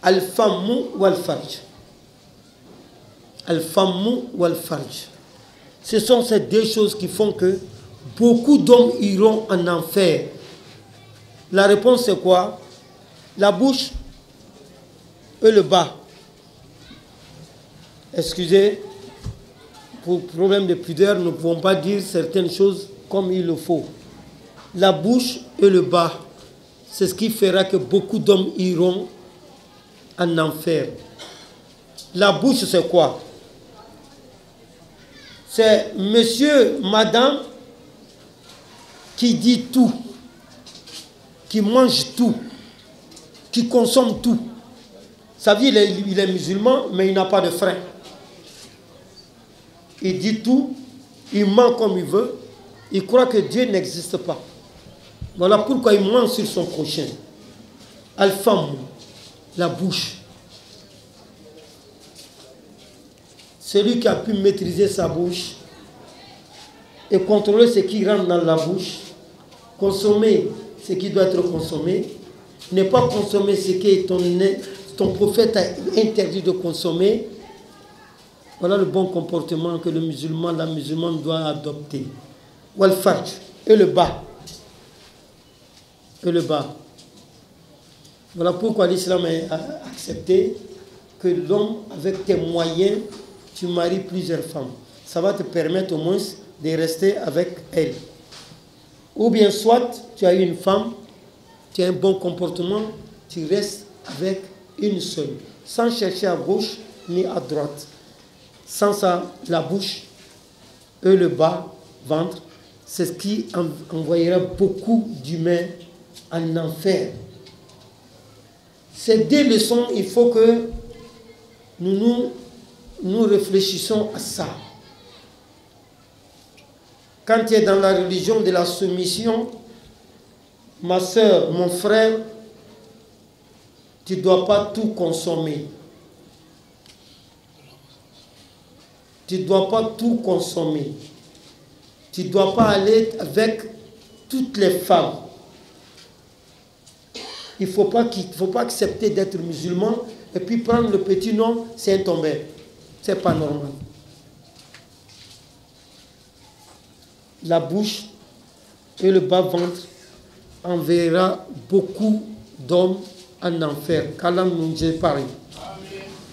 Al-Fammu wal-Farj. Al-Fammu wal-Farj. Ce sont ces deux choses qui font que beaucoup d'hommes iront en enfer. La réponse c'est quoi? La bouche et le bas. Excusez, pour problème de pudeur, nous ne pouvons pas dire certaines choses comme il le faut. La bouche et le bas, c'est ce qui fera que beaucoup d'hommes iront en enfer. La bouche, c'est quoi? C'est monsieur, madame qui dit tout, qui mange tout, qui consomme tout. Ça veut dire il est musulman, mais il n'a pas de frein. Il dit tout, il ment comme il veut, il croit que Dieu n'existe pas. Voilà pourquoi il ment sur son prochain. Al-Fam, la bouche. Celui qui a pu maîtriser sa bouche et contrôler ce qui rentre dans la bouche, consommer ce qui doit être consommé, ne pas consommer ce qui est ton prophète a interdit de consommer, voilà le bon comportement que le musulman, la musulmane doit adopter. Wal farj, et le bas. Et le bas. Voilà pourquoi l'islam a accepté que l'homme, avec tes moyens, tu maries plusieurs femmes. Ça va te permettre au moins de rester avec elle. Ou bien soit, tu as une femme, tu as un bon comportement, tu restes avec une seule, sans chercher à gauche ni à droite. Sans ça, la bouche et le bas, ventre, c'est ce qui envoyera beaucoup d'humains en enfer. Ces deux leçons, il faut que nous réfléchissons à ça. Quand tu es dans la religion de la soumission, ma soeur, mon frère, tu ne dois pas tout consommer. Tu ne dois pas tout consommer. Tu ne dois pas aller avec toutes les femmes. Il ne faut pas accepter d'être musulman et puis prendre le petit nom, c'est un tombé. Ce n'est pas normal. La bouche et le bas-ventre enverra beaucoup d'hommes en enfer. Qu'Allah nous épargne.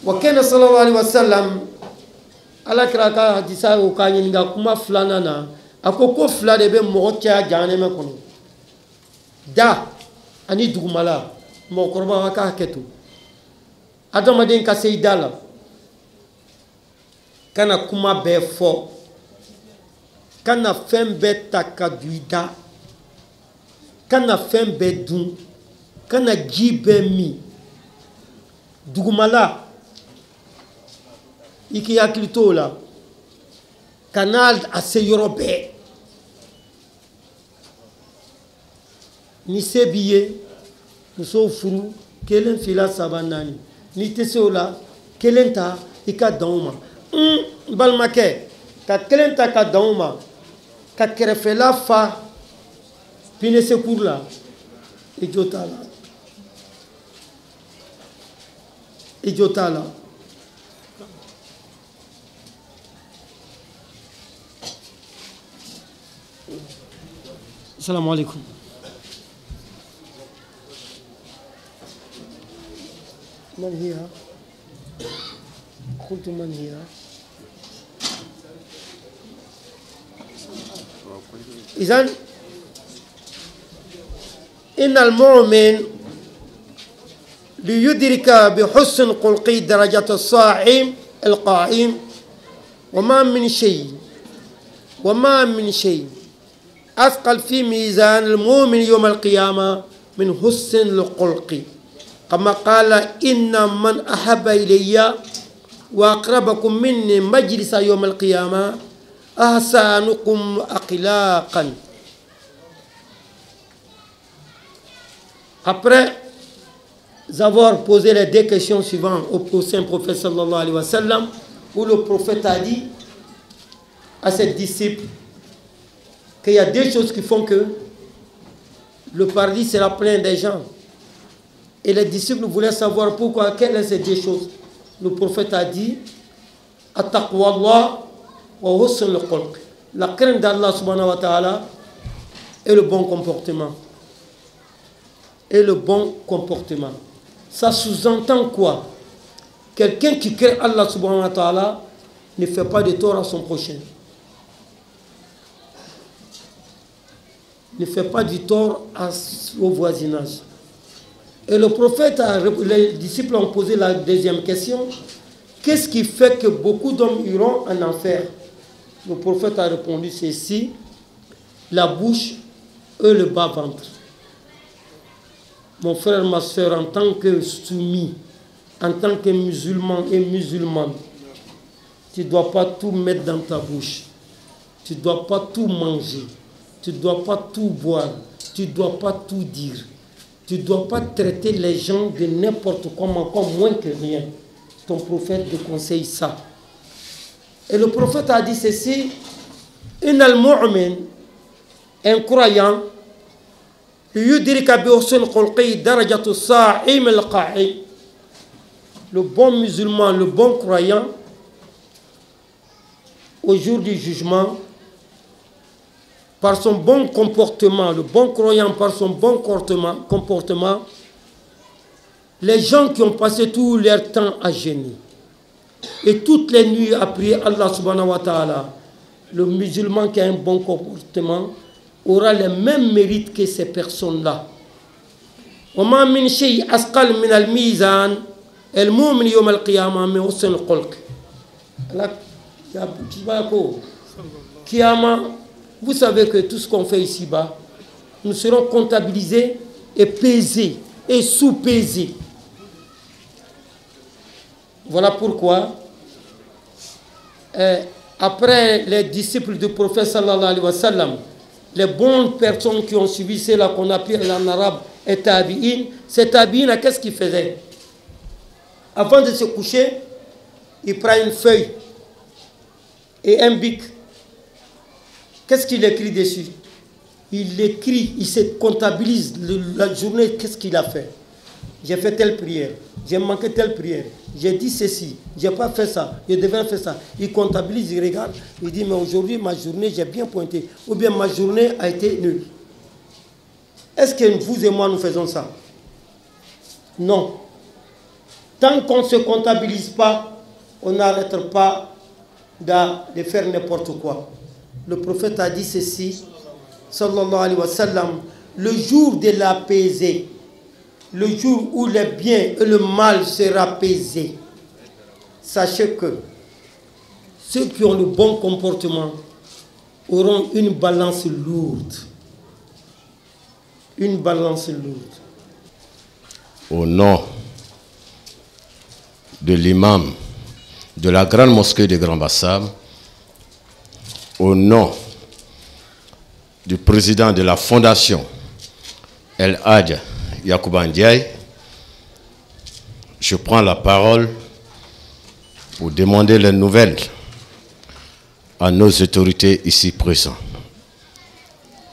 Wa kana sallallahu alayhi wa sallam ala kraka hadisa o kanyi nga kuma fulana na akoko fula de be mogo kya janeme kono da ani dugumala mo korba wa ka ketu adamaden ka seydala kana kuma be fo kana fembe takaduida kana fembe dun kana jibe mi dugumala iki yakilito la canal ase yorobe ni sebiye muso furu kelen fila sabanani ni tesola kelen ta ika dauma balmake ka kelen ta ka dauma ka kerefela fa pine secours la ijotala Assalamu alaikum. من هي؟ قلت من هي؟ إذن إن المؤمن ليدرك بحسن خلقه درجة الصائم القائم وما من شيء أثقل في ميزان المؤمن يوم القيامة من حسن الخلق كما قال إن من أحب إلي وأقربكم مني مجلس يوم القيامة أحسنكم أخلاقا. Après avoir posé les deux questions suivantes au saint prophète sallallahu alayhi wa sallam, où le prophète a dit à ses disciples qu'il y a deux choses qui font que le paradis sera plein des gens. Et les disciples voulaient savoir pourquoi, quelles sont ces deux choses. Le prophète a dit At-taqwa wa husn al-khulq. La crainte d'Allah subhanahu wa ta'ala et le bon comportement. Et le bon comportement. Ça sous-entend quoi? Quelqu'un qui craint Allah subhanahu wa ta'ala ne fait pas de tort à son prochain. Ne fait pas du tort au voisinage. Et le prophète, les disciples ont posé la deuxième question. Qu'est-ce qui fait que beaucoup d'hommes iront en enfer? Le prophète a répondu ceci: la bouche et le bas-ventre. Mon frère, ma soeur, en tant que soumis, en tant que musulman et musulmane, tu ne dois pas tout mettre dans ta bouche. Tu ne dois pas tout manger. Tu ne dois pas tout boire. Tu ne dois pas tout dire. Tu ne dois pas traiter les gens de n'importe comment, comme moins que rien. Ton prophète te conseille ça. Et le prophète a dit ceci: Innal mu'min, un croyant, yudrika bi husn khulqi darajatu sa'im al-qa'i. le bon musulman, le bon croyant, au jour du jugement, par son bon comportement, le bon croyant par son bon comportement, les gens qui ont passé tout leur temps à jeûner et toutes les nuits à prier Allah subhanahu wa ta'ala, le musulman qui a un bon comportement aura les mêmes mérites que ces personnes-là. وما من شيء أثقل من الميزان المؤمن يوم القيامة من حسن الخلق. Vous savez que tout ce qu'on fait ici-bas, nous serons comptabilisés et pesés et sous-pesés. Voilà pourquoi, après les disciples du prophète sallallahu alayhi wa sallam, les bonnes personnes qui ont suivi, c'est là qu'on appelle en arabe et tabi'in. Ces tabi'in, qu'est-ce qu'ils faisaient? Avant de se coucher, ils prennent une feuille et un bic. Qu'est-ce qu'il écrit dessus? Il écrit, il se comptabilise la journée, qu'est-ce qu'il a fait? J'ai fait telle prière, j'ai manqué telle prière, j'ai dit ceci, j'ai pas fait ça, je devais faire ça. Il comptabilise, il regarde, il dit mais aujourd'hui ma journée j'ai bien pointé, ou bien ma journée a été nulle. Est-ce que vous et moi nous faisons ça? Non. Tant qu'on ne se comptabilise pas, on n'arrête pas de faire n'importe quoi. Le prophète a dit ceci, sallallahu alayhi wa sallam, le jour de l'apaiser, le jour où le bien et le mal sera apaisé, sachez que ceux qui ont le bon comportement auront une balance lourde. Une balance lourde. Au nom de l'imam de la grande mosquée de Grand Bassam, au nom du président de la fondation El Hadj Yacouba Ndiaye, je prends la parole pour demander les nouvelles à nos autorités ici présentes.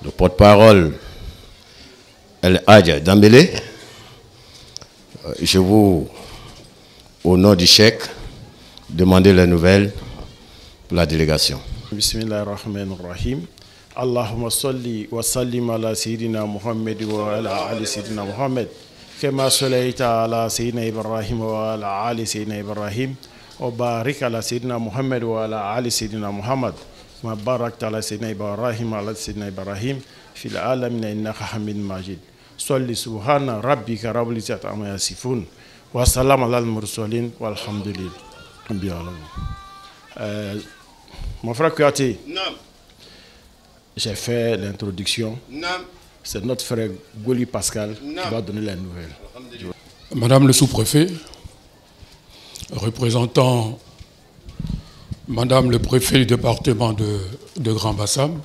Le porte-parole El Hadj Dambélé, je vous, au nom du cheikh, demander les nouvelles pour la délégation. Bismillahirrahmanirrahim. Allahumma salli wa sallim ala Sayyidina Muhammad wa ala ali Sayyidina Muhammad. Kama sallaita ala Sayyidina Ibrahim wa ala ali Sayyidina Ibrahim. Wa barik ala Sayyidina Muhammad wa ala ali Sayyidina Muhammad. Ma barakta ala Sayyidina Ibrahim wa ala Sayyidina Ibrahim. Fil alamin innaka hamid majid. Salli subhana rabbika rabbil izzati amma yasifun. Wa salam ala al-mursalin walhamdulillah. Mon frère Kouyaté, j'ai fait l'introduction. C'est notre frère Goli Pascal qui va donner les nouvelles. Madame le sous-préfet, représentant Madame le préfet du département de Grand Bassam,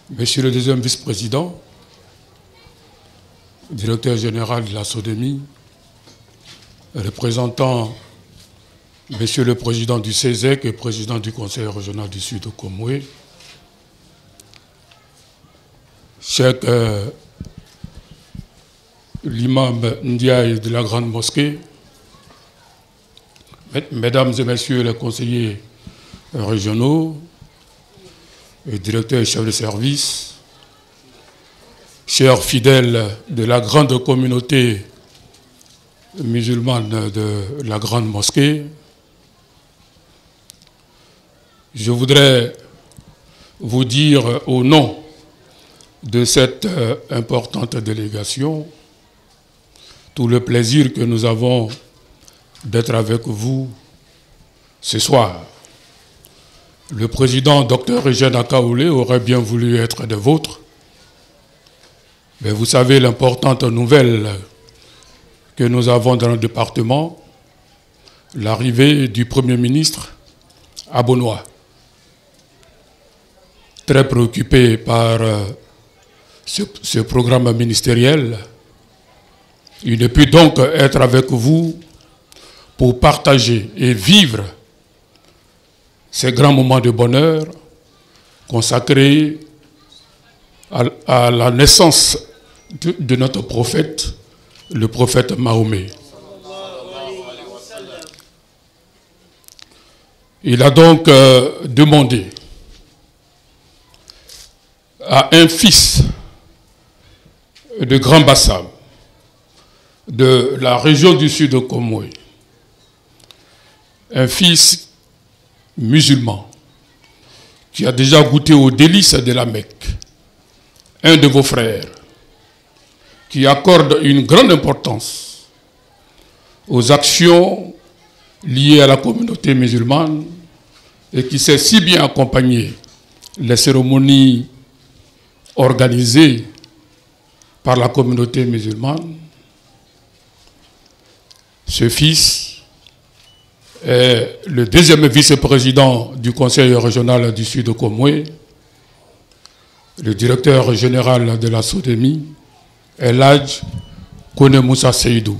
Monsieur le deuxième vice-président, directeur général de la Sodomie, représentant Monsieur le président du CESEC et président du Conseil régional du Sud de Komoué, Cheikh l'imam Ndiaye de la Grande Mosquée, Mesdames et Messieurs les conseillers régionaux et directeurs et chefs de service, chers fidèles de la grande communauté musulmane de la Grande Mosquée, je voudrais vous dire au nom de cette importante délégation tout le plaisir que nous avons d'être avec vous ce soir. Le président Dr Eugène Akaoulé aurait bien voulu être des vôtres, mais vous savez l'importante nouvelle que nous avons dans le département, l'arrivée du Premier ministre à Bonois. Très préoccupé par ce programme ministériel, il ne peut donc être avec vous pour partager et vivre ces grands moments de bonheur consacrés à la naissance de notre prophète, le prophète Mahomet. Il a donc demandé à un fils de Grand Bassam, de la région du sud de Komwe, un fils musulman qui a déjà goûté aux délices de la Mecque, un de vos frères qui accorde une grande importance aux actions liées à la communauté musulmane et qui sait si bien accompagner les cérémonies organisées par la communauté musulmane. Ce fils est le deuxième vice-président du Conseil régional du Sud de Komwe, le directeur général de la SODEMI, El Hadj Kone Moussa Seydou.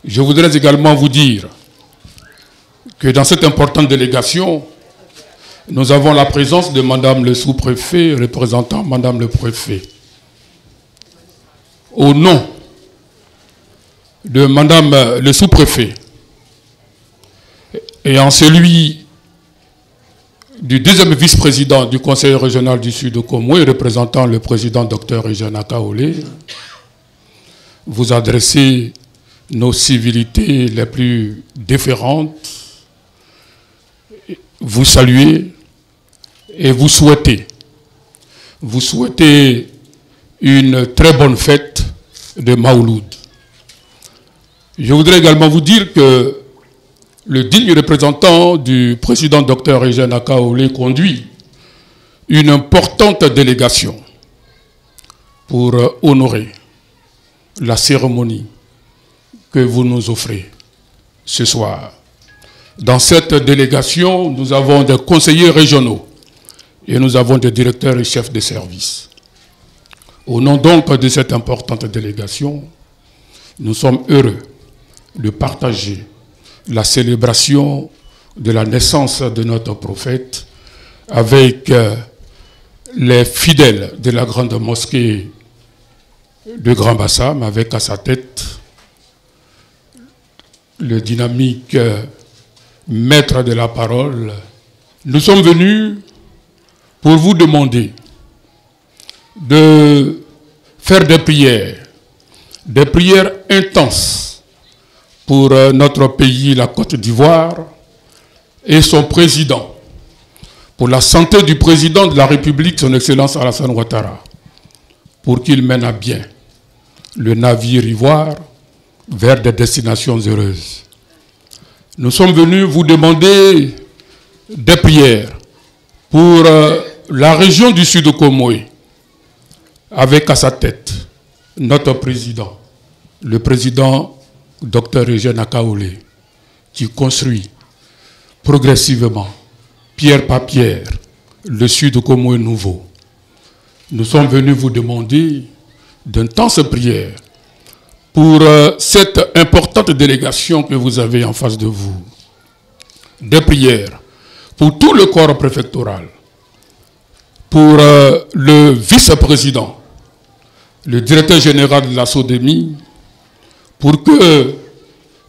Je voudrais également vous dire que dans cette importante délégation, nous avons la présence de Madame le sous-préfet, représentant Madame le préfet. Au nom de Madame le sous-préfet et en celui du deuxième vice-président du Conseil régional du Sud de Komwe, représentant le président Dr Eugène Akaolé, vous adressez nos civilités les plus déférentes, vous saluez et vous souhaitez une très bonne fête de Maouloud. Je voudrais également vous dire que le digne représentant du président Dr Eugène Akaolé conduit une importante délégation pour honorer la cérémonie que vous nous offrez ce soir. Dans cette délégation, nous avons des conseillers régionaux et nous avons des directeurs et chefs de service. Au nom donc de cette importante délégation, nous sommes heureux de partager la célébration de la naissance de notre prophète avec les fidèles de la grande mosquée de Grand Bassam, avec à sa tête le dynamique maître de la parole. Nous sommes venus pour vous demander de faire des prières intenses pour notre pays, la Côte d'Ivoire, et son président, pour la santé du président de la République, son Excellence Alassane Ouattara, pour qu'il mène à bien le navire ivoire vers des destinations heureuses. Nous sommes venus vous demander des prières pour la région du Sud de Komwe, avec à sa tête notre président, le président Dr Eugène Akaolé, qui construit progressivement, pierre par pierre, le Sud de Komwe nouveau. Nous sommes venus vous demander d'intenses prières pour cette importante délégation que vous avez en face de vous. Des prières pour tout le corps préfectoral, pour le vice-président, le directeur général de la SODEMI, pour que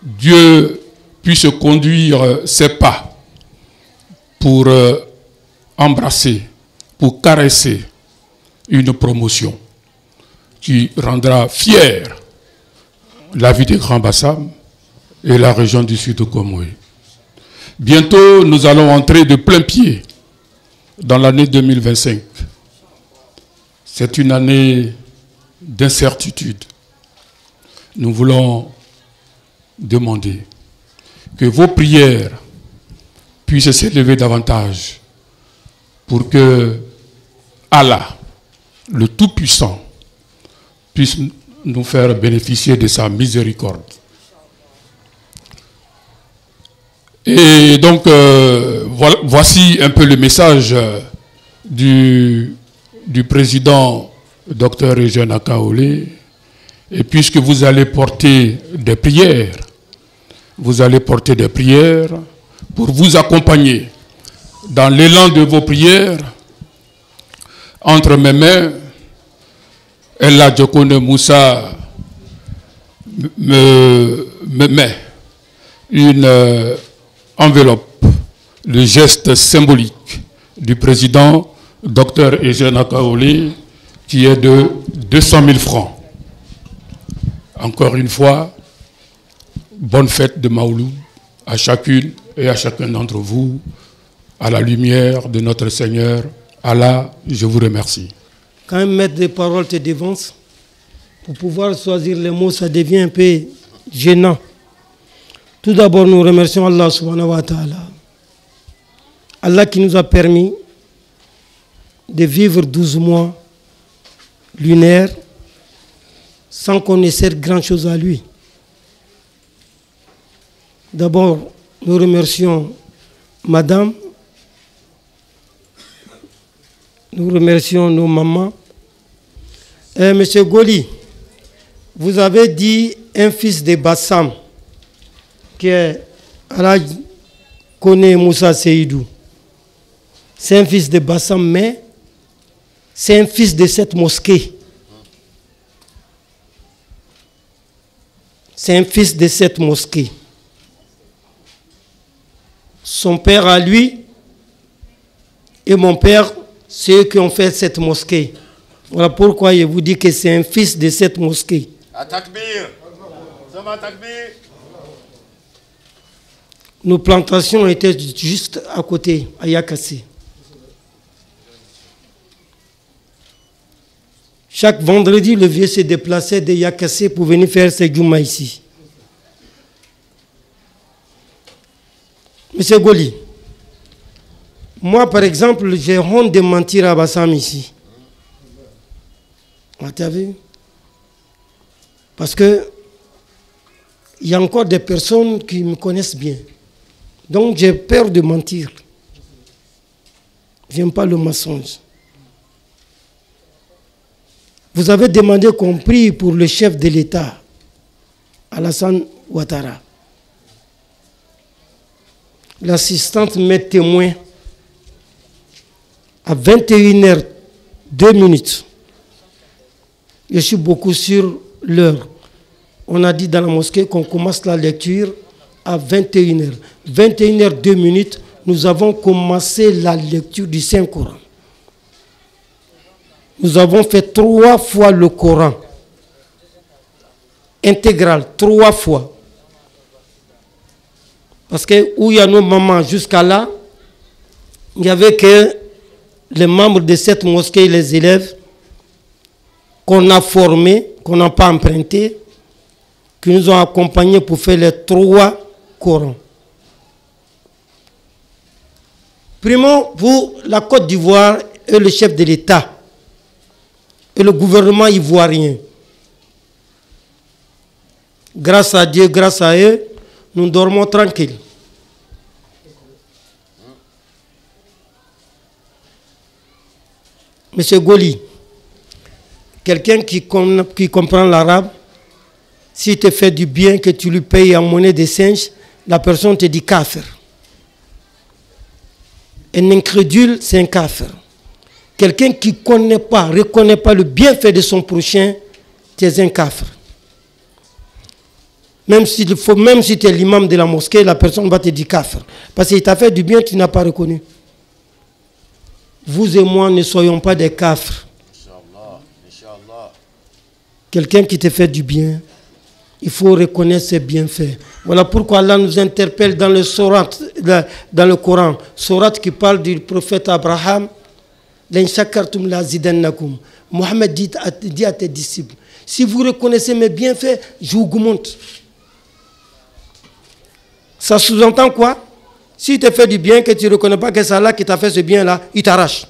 Dieu puisse conduire ses pas pour embrasser, pour caresser une promotion qui rendra fière la vie des Grands Bassam et la région du Sud de Komwe. Bientôt, nous allons entrer de plein pied dans l'année 2025. C'est une année d'incertitude. Nous voulons demander que vos prières puissent s'élever davantage pour que Allah, le Tout-Puissant, puisse nous faire bénéficier de sa miséricorde. Et donc, voici un peu le message du président Dr Eugène Akaolé. Et puisque vous allez porter des prières, pour vous accompagner dans l'élan de vos prières, entre mes mains, El Hadj Kone Moussa me met une enveloppe le geste symbolique du président Dr Eugène Akaolé, qui est de 200 000 francs. Encore une fois, bonne fête de Maouloud à chacune et à chacun d'entre vous, à la lumière de notre Seigneur. Allah, je vous remercie. Quand un maître de parole te dévance, pour pouvoir choisir les mots, ça devient un peu gênant. Tout d'abord, nous remercions Allah subhanahu wa ta'ala. Allah qui nous a permis de vivre 12 mois lunaires sans qu'on ait cette grande chose à lui. D'abord, nous remercions Madame, nous remercions nos mamans. Monsieur Goli, vous avez dit un fils de Bassam, qui est Allah connaît Moussa Seydou. C'est un fils de Bassam, mais c'est un fils de cette mosquée. C'est un fils de cette mosquée. Son père à lui et mon père, c'est eux qui ont fait cette mosquée. Voilà pourquoi je vous dis que c'est un fils de cette mosquée. Nos plantations étaient juste à côté, à Yakassé. Chaque vendredi, le vieux se déplaçait de Yakassé pour venir faire ses djouma ici. Monsieur Goli, moi par exemple, j'ai honte de mentir à Bassam ici. Tu as vu? Parce que il y a encore des personnes qui me connaissent bien. Donc j'ai peur de mentir. Je n'aime pas le mensonge. Vous avez demandé qu'on prie pour le chef de l'État, Alassane Ouattara. L'assistante met témoin à 21h02. Je suis beaucoup sur l'heure. On a dit dans la mosquée qu'on commence la lecture à 21h. 21h02, nous avons commencé la lecture du Saint-Coran. Nous avons fait 3 fois le Coran. Intégral, 3 fois. Parce que où il y a nos mamans jusqu'à là, il n'y avait que les membres de cette mosquée, les élèves, qu'on a formés, qu'on n'a pas empruntés, qui nous ont accompagnés pour faire les 3 Corans. Primo, pour la Côte d'Ivoire et le chef de l'État et le gouvernement ivoirien. Grâce à Dieu, grâce à eux, nous dormons tranquilles. Monsieur Goli, quelqu'un qui comprend l'arabe, s'il te fait du bien, que tu lui payes en monnaie de singe, la personne te dit kafir. Un incrédule, c'est un kafir. Quelqu'un qui ne connaît pas, reconnaît pas le bienfait de son prochain, tu es un kafir. Même si tu es l'imam de la mosquée, la personne va te dire kafir. Parce qu'il t'a fait du bien, tu n'as pas reconnu. Vous et moi ne soyons pas des kafirs. Quelqu'un qui te fait du bien, il faut reconnaître ses bienfaits. Voilà pourquoi Allah nous interpelle dans le Coran, sourate qui parle du prophète Abraham. Mohammed dit à tes disciples, si vous reconnaissez mes bienfaits, je vous augmente. Ça sous-entend quoi? Si tu te fais du bien, que tu ne reconnais pas que c'est Allah qui t'a fait ce bien-là, il t'arrache.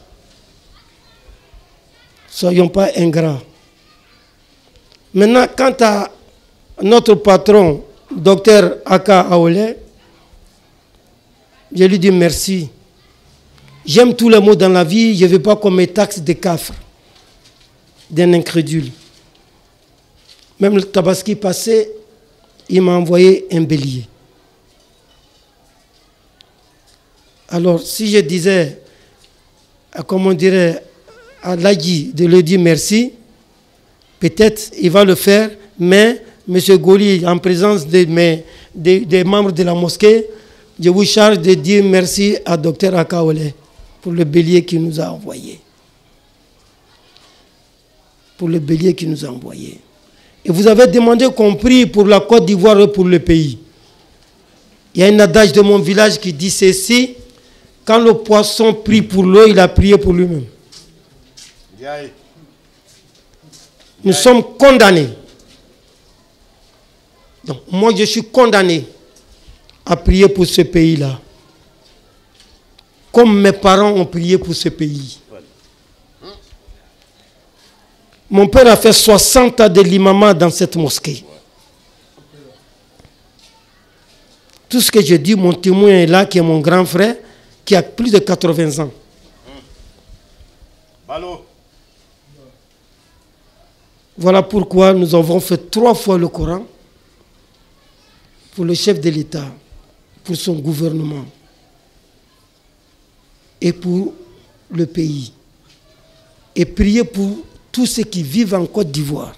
Soyons pas ingrats. Maintenant, quant à notre patron, Dr Aka Aolé, je lui dis merci. J'aime tous les mots dans la vie, je ne veux pas qu'on me taxe de kafir, d'un incrédule. Même le tabaski passé, il m'a envoyé un bélier. Alors, si je disais, comme on dirait, à Lagui de lui dire merci, peut-être il va le faire, mais M. Goli, en présence des membres de la mosquée, Je vous charge de dire merci à Dr Akaole pour le bélier qu'il nous a envoyé. Pour le bélier qu'il nous a envoyé. Et vous avez demandé qu'on prie pour la Côte d'Ivoire et pour le pays. Il y a un adage de mon village qui dit ceci: quand le poisson prie pour l'eau, il a prié pour lui-même. Nous sommes condamnés. Donc, moi, je suis condamné à prier pour ce pays-là. Comme mes parents ont prié pour ce pays. Mon père a fait 60 ans de l'imama dans cette mosquée. Tout ce que je dis, mon témoin est là, qui est mon grand frère, qui a plus de 80 ans. Voilà pourquoi nous avons fait 3 fois le Coran pour le chef de l'État, pour son gouvernement et pour le pays. Et prier pour tous ceux qui vivent en Côte d'Ivoire.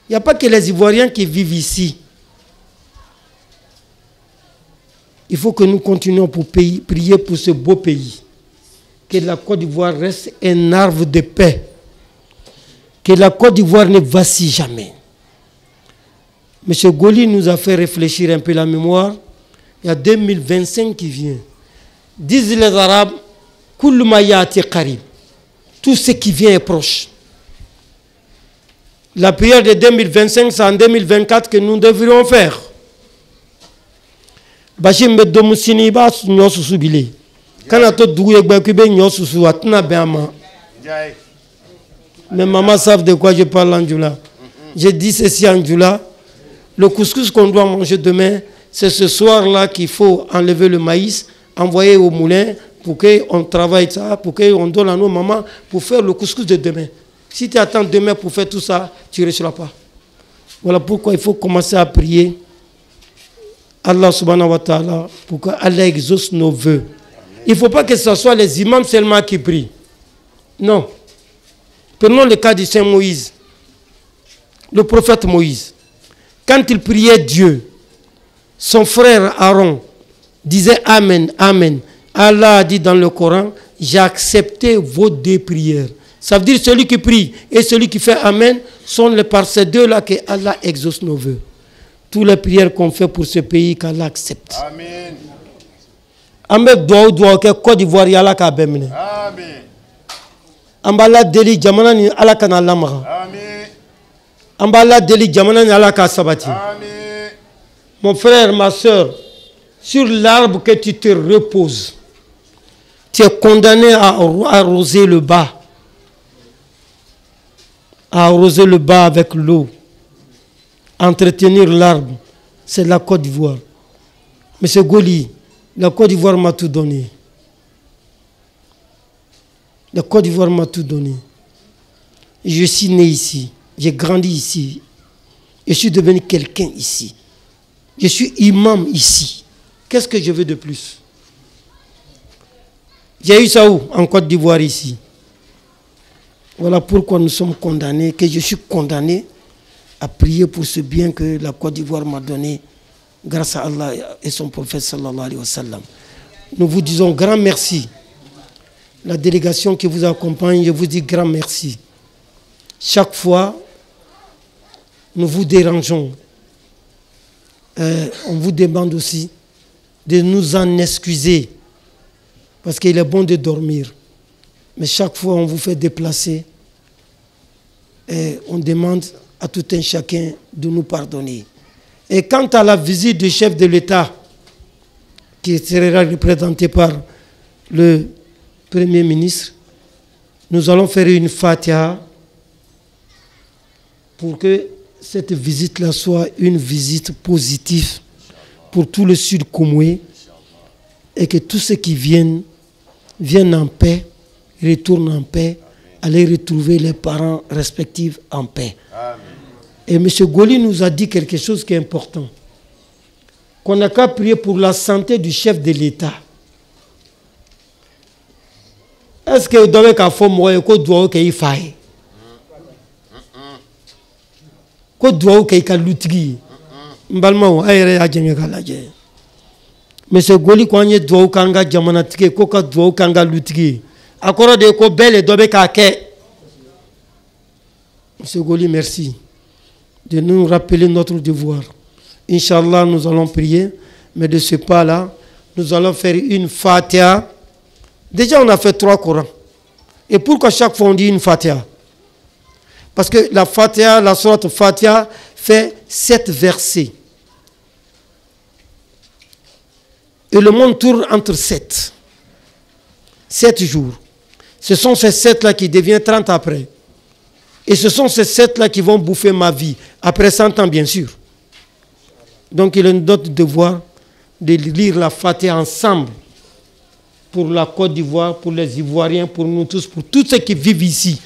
Il n'y a pas que les Ivoiriens qui vivent ici. Il faut que nous continuions pour prier pour ce beau pays. Que la Côte d'Ivoire reste un arbre de paix. Que la Côte d'Ivoire ne vacille jamais. M. Goli nous a fait réfléchir un peu la mémoire. Il y a 2025 qui vient. Disent les Arabes, Kul mayati qarib. Tout ce qui vient est proche. La prière de 2025, c'est en 2024 que nous devrions faire. Bachim Bedomusini ba nyosusu bile. Kana to douye gbekube nyosusu atna beama. Mes mamans savent de quoi je parle en Djoula. J'ai dit ceci en Djoula. Le couscous qu'on doit manger demain, c'est ce soir-là qu'il faut enlever le maïs, envoyer au moulin pour qu'on travaille ça, pour qu'on donne à nos mamans pour faire le couscous de demain. Si tu attends demain pour faire tout ça, tu ne réussiras pas. Voilà pourquoi il faut commencer à prier Allah subhanahu wa ta'ala pour qu'Allah exauce nos vœux. Il ne faut pas que ce soit les imams seulement qui prient. Non. Prenons le cas de Saint Moïse, le prophète Moïse. Quand il priait Dieu, son frère Aaron disait Amen, Amen. Allah a dit dans le Coran, j'ai accepté vos 2 prières. Ça veut dire celui qui prie et celui qui fait Amen sont par ces 2-là que Allah exauce nos vœux. Toutes les prières qu'on fait pour ce pays, qu'Allah accepte. Amen. Amen. Côte d'Ivoire, Yalla ka bemne. Amen. Ambala deli jamana ni ala kana lamara. Amen. Ambala deli jamana ni ala ka sabati. Amen. Mon frère, ma soeur, sur l'arbre que tu te reposes, tu es condamné à arroser le bas. À arroser le bas avec l'eau. Entretenir l'arbre. C'est la Côte d'Ivoire. Monsieur Goli, la Côte d'Ivoire m'a tout donné. La Côte d'Ivoire m'a tout donné. Je suis né ici. J'ai grandi ici. Je suis devenu quelqu'un ici. Je suis imam ici. Qu'est-ce que je veux de plus? J'ai eu ça où? En Côte d'Ivoire ici. Voilà pourquoi nous sommes condamnés, que je suis condamné à prier pour ce bien que la Côte d'Ivoire m'a donné grâce à Allah et son prophète sallallahu alayhi wa sallam. Nous vous disons grand merci. La délégation qui vous accompagne, je vous dis grand merci. Chaque fois, nous vous dérangeons. On vous demande aussi de nous en excuser parce qu'il est bon de dormir. Mais chaque fois, on vous fait déplacer et on demande à tout un chacun de nous pardonner. Et quant à la visite du chef de l'État, qui sera représenté par le Premier ministre, nous allons faire une fatiha pour que cette visite-là soit une visite positive pour tout le Sud Comoué et que tous ceux qui viennent en paix, retournent en paix, aller retrouver les parents respectifs en paix. Amen. Et M. Goli nous a dit quelque chose qui est important. Qu'on n'a qu'à prier pour la santé du chef de l'État. Est-ce que vous devez qu'à faire moi que doit qu'il faille? Que doit qu'il y ait l'outil? Mbalma ou aéré à Djemé Galadje. Monsieur Goli Kwanye Dwau Kanga Jamanatike, Koka Dwau Kanga Lutigi. Akoro de Ko Belle Dobe Kake. Monsieur Goli, merci de nous rappeler notre devoir. Inch'Allah, nous allons prier, mais de ce pas-là, nous allons faire une Fatiha. Déjà, on a fait 3 Corans. Et pourquoi chaque fois on dit une Fatiha? Parce que la Fatiha, la sourate Fatiha, fait 7 versets. Et le monde tourne entre 7. 7 jours. Ce sont ces 7-là qui deviennent 30 après. Et ce sont ces 7-là qui vont bouffer ma vie. Après 100 ans, bien sûr. Donc il est notre devoir de lire la Fatiha ensemble. Pour la Côte d'Ivoire, pour les Ivoiriens, pour nous tous, pour tous ceux qui vivent ici.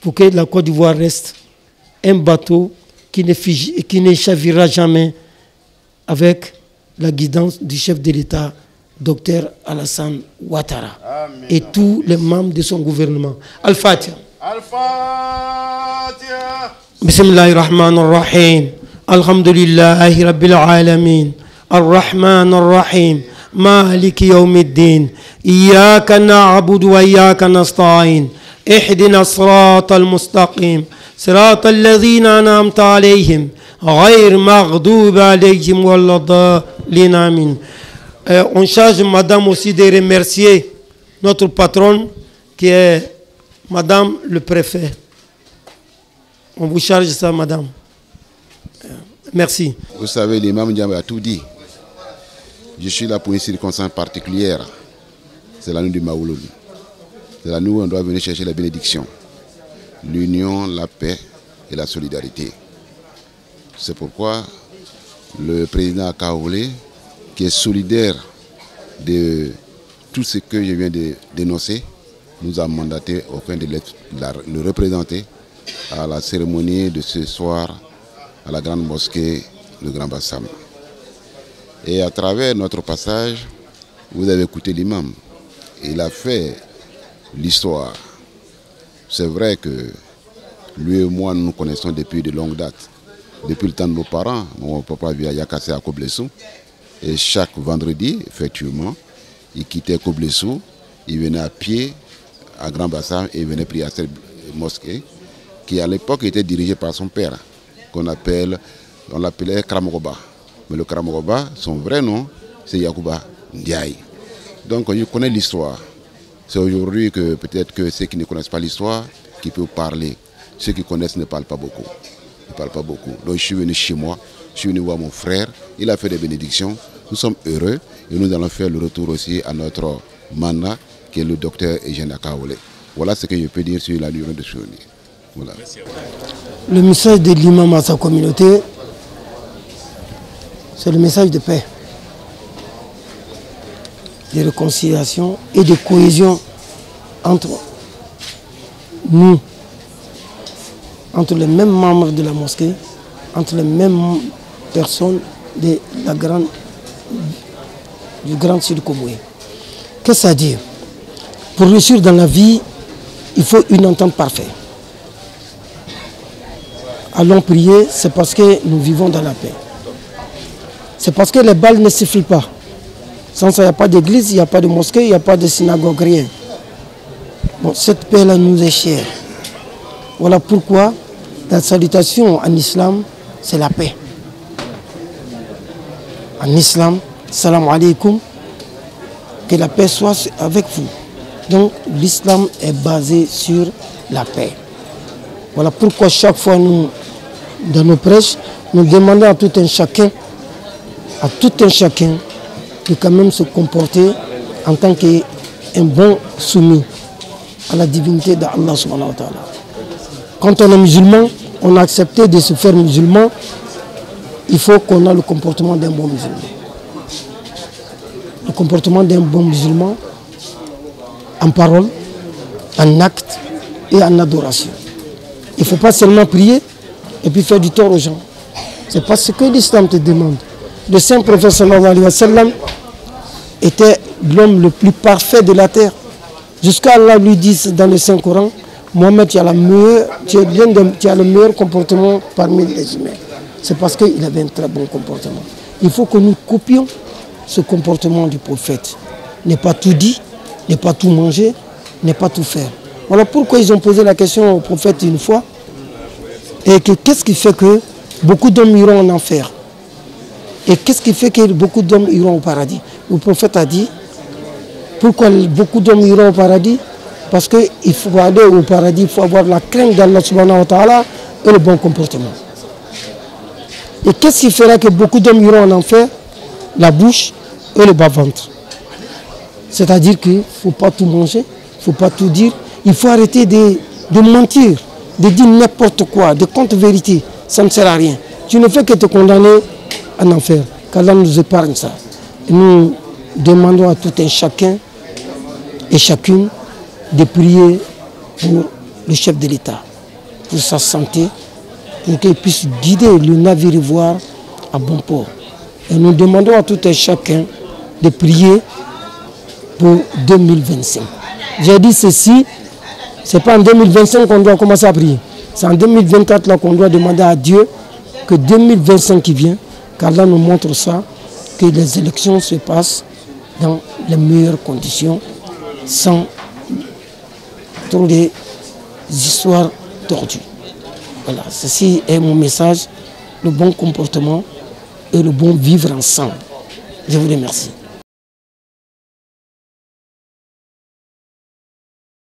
Pour que la Côte d'Ivoire reste un bateau qui ne chavira jamais avec la guidance du chef de l'État, Dr Alassane Ouattara. Amen. Et tous les membres de son gouvernement. Al-Fatiha. Al-Fatiha. Bismillahirrahmanirrahim. Alhamdulillahi Rabbil Alamin. Ar-Rahman Ar-Rahim. مالك يوم الدين إياك نعبد وإياك نستعين اهدنا الصراط المستقيم صراط الذين أنعمت عليهم غير مغضوب عليهم ولا الضالين آمين. On charge madame aussi de remercier notre patronne qui est madame le préfet. On vous charge ça madame. Merci. Vous savez, l'imam Ndiamé a tout dit. Je suis là pour une circonstance particulière. C'est la nuit du Maouloud. C'est la nuit où on doit venir chercher la bénédiction. L'union, la paix et la solidarité. C'est pourquoi le président Akaolé, qui est solidaire de tout ce que je viens de dénoncer, nous a mandaté afin de le représenter à la cérémonie de ce soir à la grande mosquée de Grand Bassam. Et à travers notre passage, vous avez écouté l'imam. Il a fait l'histoire. C'est vrai que lui et moi, nous nous connaissons depuis de longues dates. Depuis le temps de nos parents, mon papa vivait à Yakassé à Koblessou. Et chaque vendredi, effectivement, il quittait Koblessou, il venait à pied à Grand Bassam et il venait prier à cette mosquée, qui à l'époque était dirigée par son père, on l'appelait Kramoroba. Mais le Kramoroba, son vrai nom, c'est Yacouba Ndiaye. Donc on connaît l'histoire. C'est aujourd'hui que peut-être que ceux qui ne connaissent pas l'histoire, qui peuvent parler. Ceux qui connaissent ne parlent pas beaucoup. Ils ne parlent pas beaucoup. Donc je suis venu chez moi, je suis venu voir mon frère, il a fait des bénédictions. Nous sommes heureux et nous allons faire le retour aussi à notre mandat, qui est le docteur Eugène Akaolé. Voilà ce que je peux dire sur la nuit de souvenir. Voilà. Le message de l'imam à sa communauté, c'est le message de paix, de réconciliation et de cohésion entre nous, entre les mêmes membres de la mosquée, entre les mêmes personnes du Grand Sud Komoué. Qu'est-ce que ça veut dire? Pour réussir dans la vie, il faut une entente parfaite. Allons prier, c'est parce que nous vivons dans la paix. C'est parce que les balles ne sifflent pas. Sans ça, il n'y a pas d'église, il n'y a pas de mosquée, il n'y a pas de synagogue, rien. Bon, cette paix-là nous est chère. Voilà pourquoi la salutation en islam, c'est la paix. En islam, salam alaikum, que la paix soit avec vous. Donc l'islam est basé sur la paix. Voilà pourquoi chaque fois nous, dans nos prêches, nous demandons à tout un chacun de quand même se comporter en tant qu'un bon soumis à la divinité d'Allah subhanahu wa ta'ala. Quand on est musulman, on a accepté de se faire musulman, il faut qu'on ait le comportement d'un bon musulman. Le comportement d'un bon musulman en parole, en acte et en adoration. Il ne faut pas seulement prier et puis faire du tort aux gens. C'est pas ce que l'islam te demande. Le saint prophète sallallahu alayhi wa sallam était l'homme le plus parfait de la terre. Jusqu'à Allah lui dit dans le Saint-Coran, Mohamed, tu as le meilleur comportement parmi les humains. C'est parce qu'il avait un très bon comportement. Il faut que nous copions ce comportement du prophète. Ne pas tout dire, ne pas tout manger, ne pas tout faire. Voilà pourquoi ils ont posé la question au prophète une fois. Et qu'est-ce qui fait que beaucoup d'hommes iront en enfer? Et qu'est-ce qui fait que beaucoup d'hommes iront au paradis? Le prophète a dit, pourquoi beaucoup d'hommes iront au paradis? Parce qu'il faut aller au paradis, il faut avoir la crainte d'Allah subhanahu wa ta'ala et le bon comportement. Et qu'est-ce qui fera que beaucoup d'hommes iront en enfer? La bouche et le bas-ventre. C'est-à-dire qu'il ne faut pas tout manger, il ne faut pas tout dire. Il faut arrêter de mentir, de dire n'importe quoi, de contre-vérité. Ça ne sert à rien. Tu ne fais que te condamner en enfer. Qu'Allah nous épargne ça. Et nous demandons à tout un chacun et chacune de prier pour le chef de l'État, pour sa santé, pour qu'il puisse guider le navire ivoire à bon port. Et nous demandons à tout un chacun de prier pour 2025. J'ai dit ceci, ce n'est pas en 2025 qu'on doit commencer à prier. C'est en 2024 là qu'on doit demander à Dieu que 2025 qui vient, qu'Allah nous montre ça, que les élections se passent dans les meilleures conditions, sans trop des histoires tordues. Voilà, ceci est mon message, le bon comportement et le bon vivre ensemble. Je vous remercie.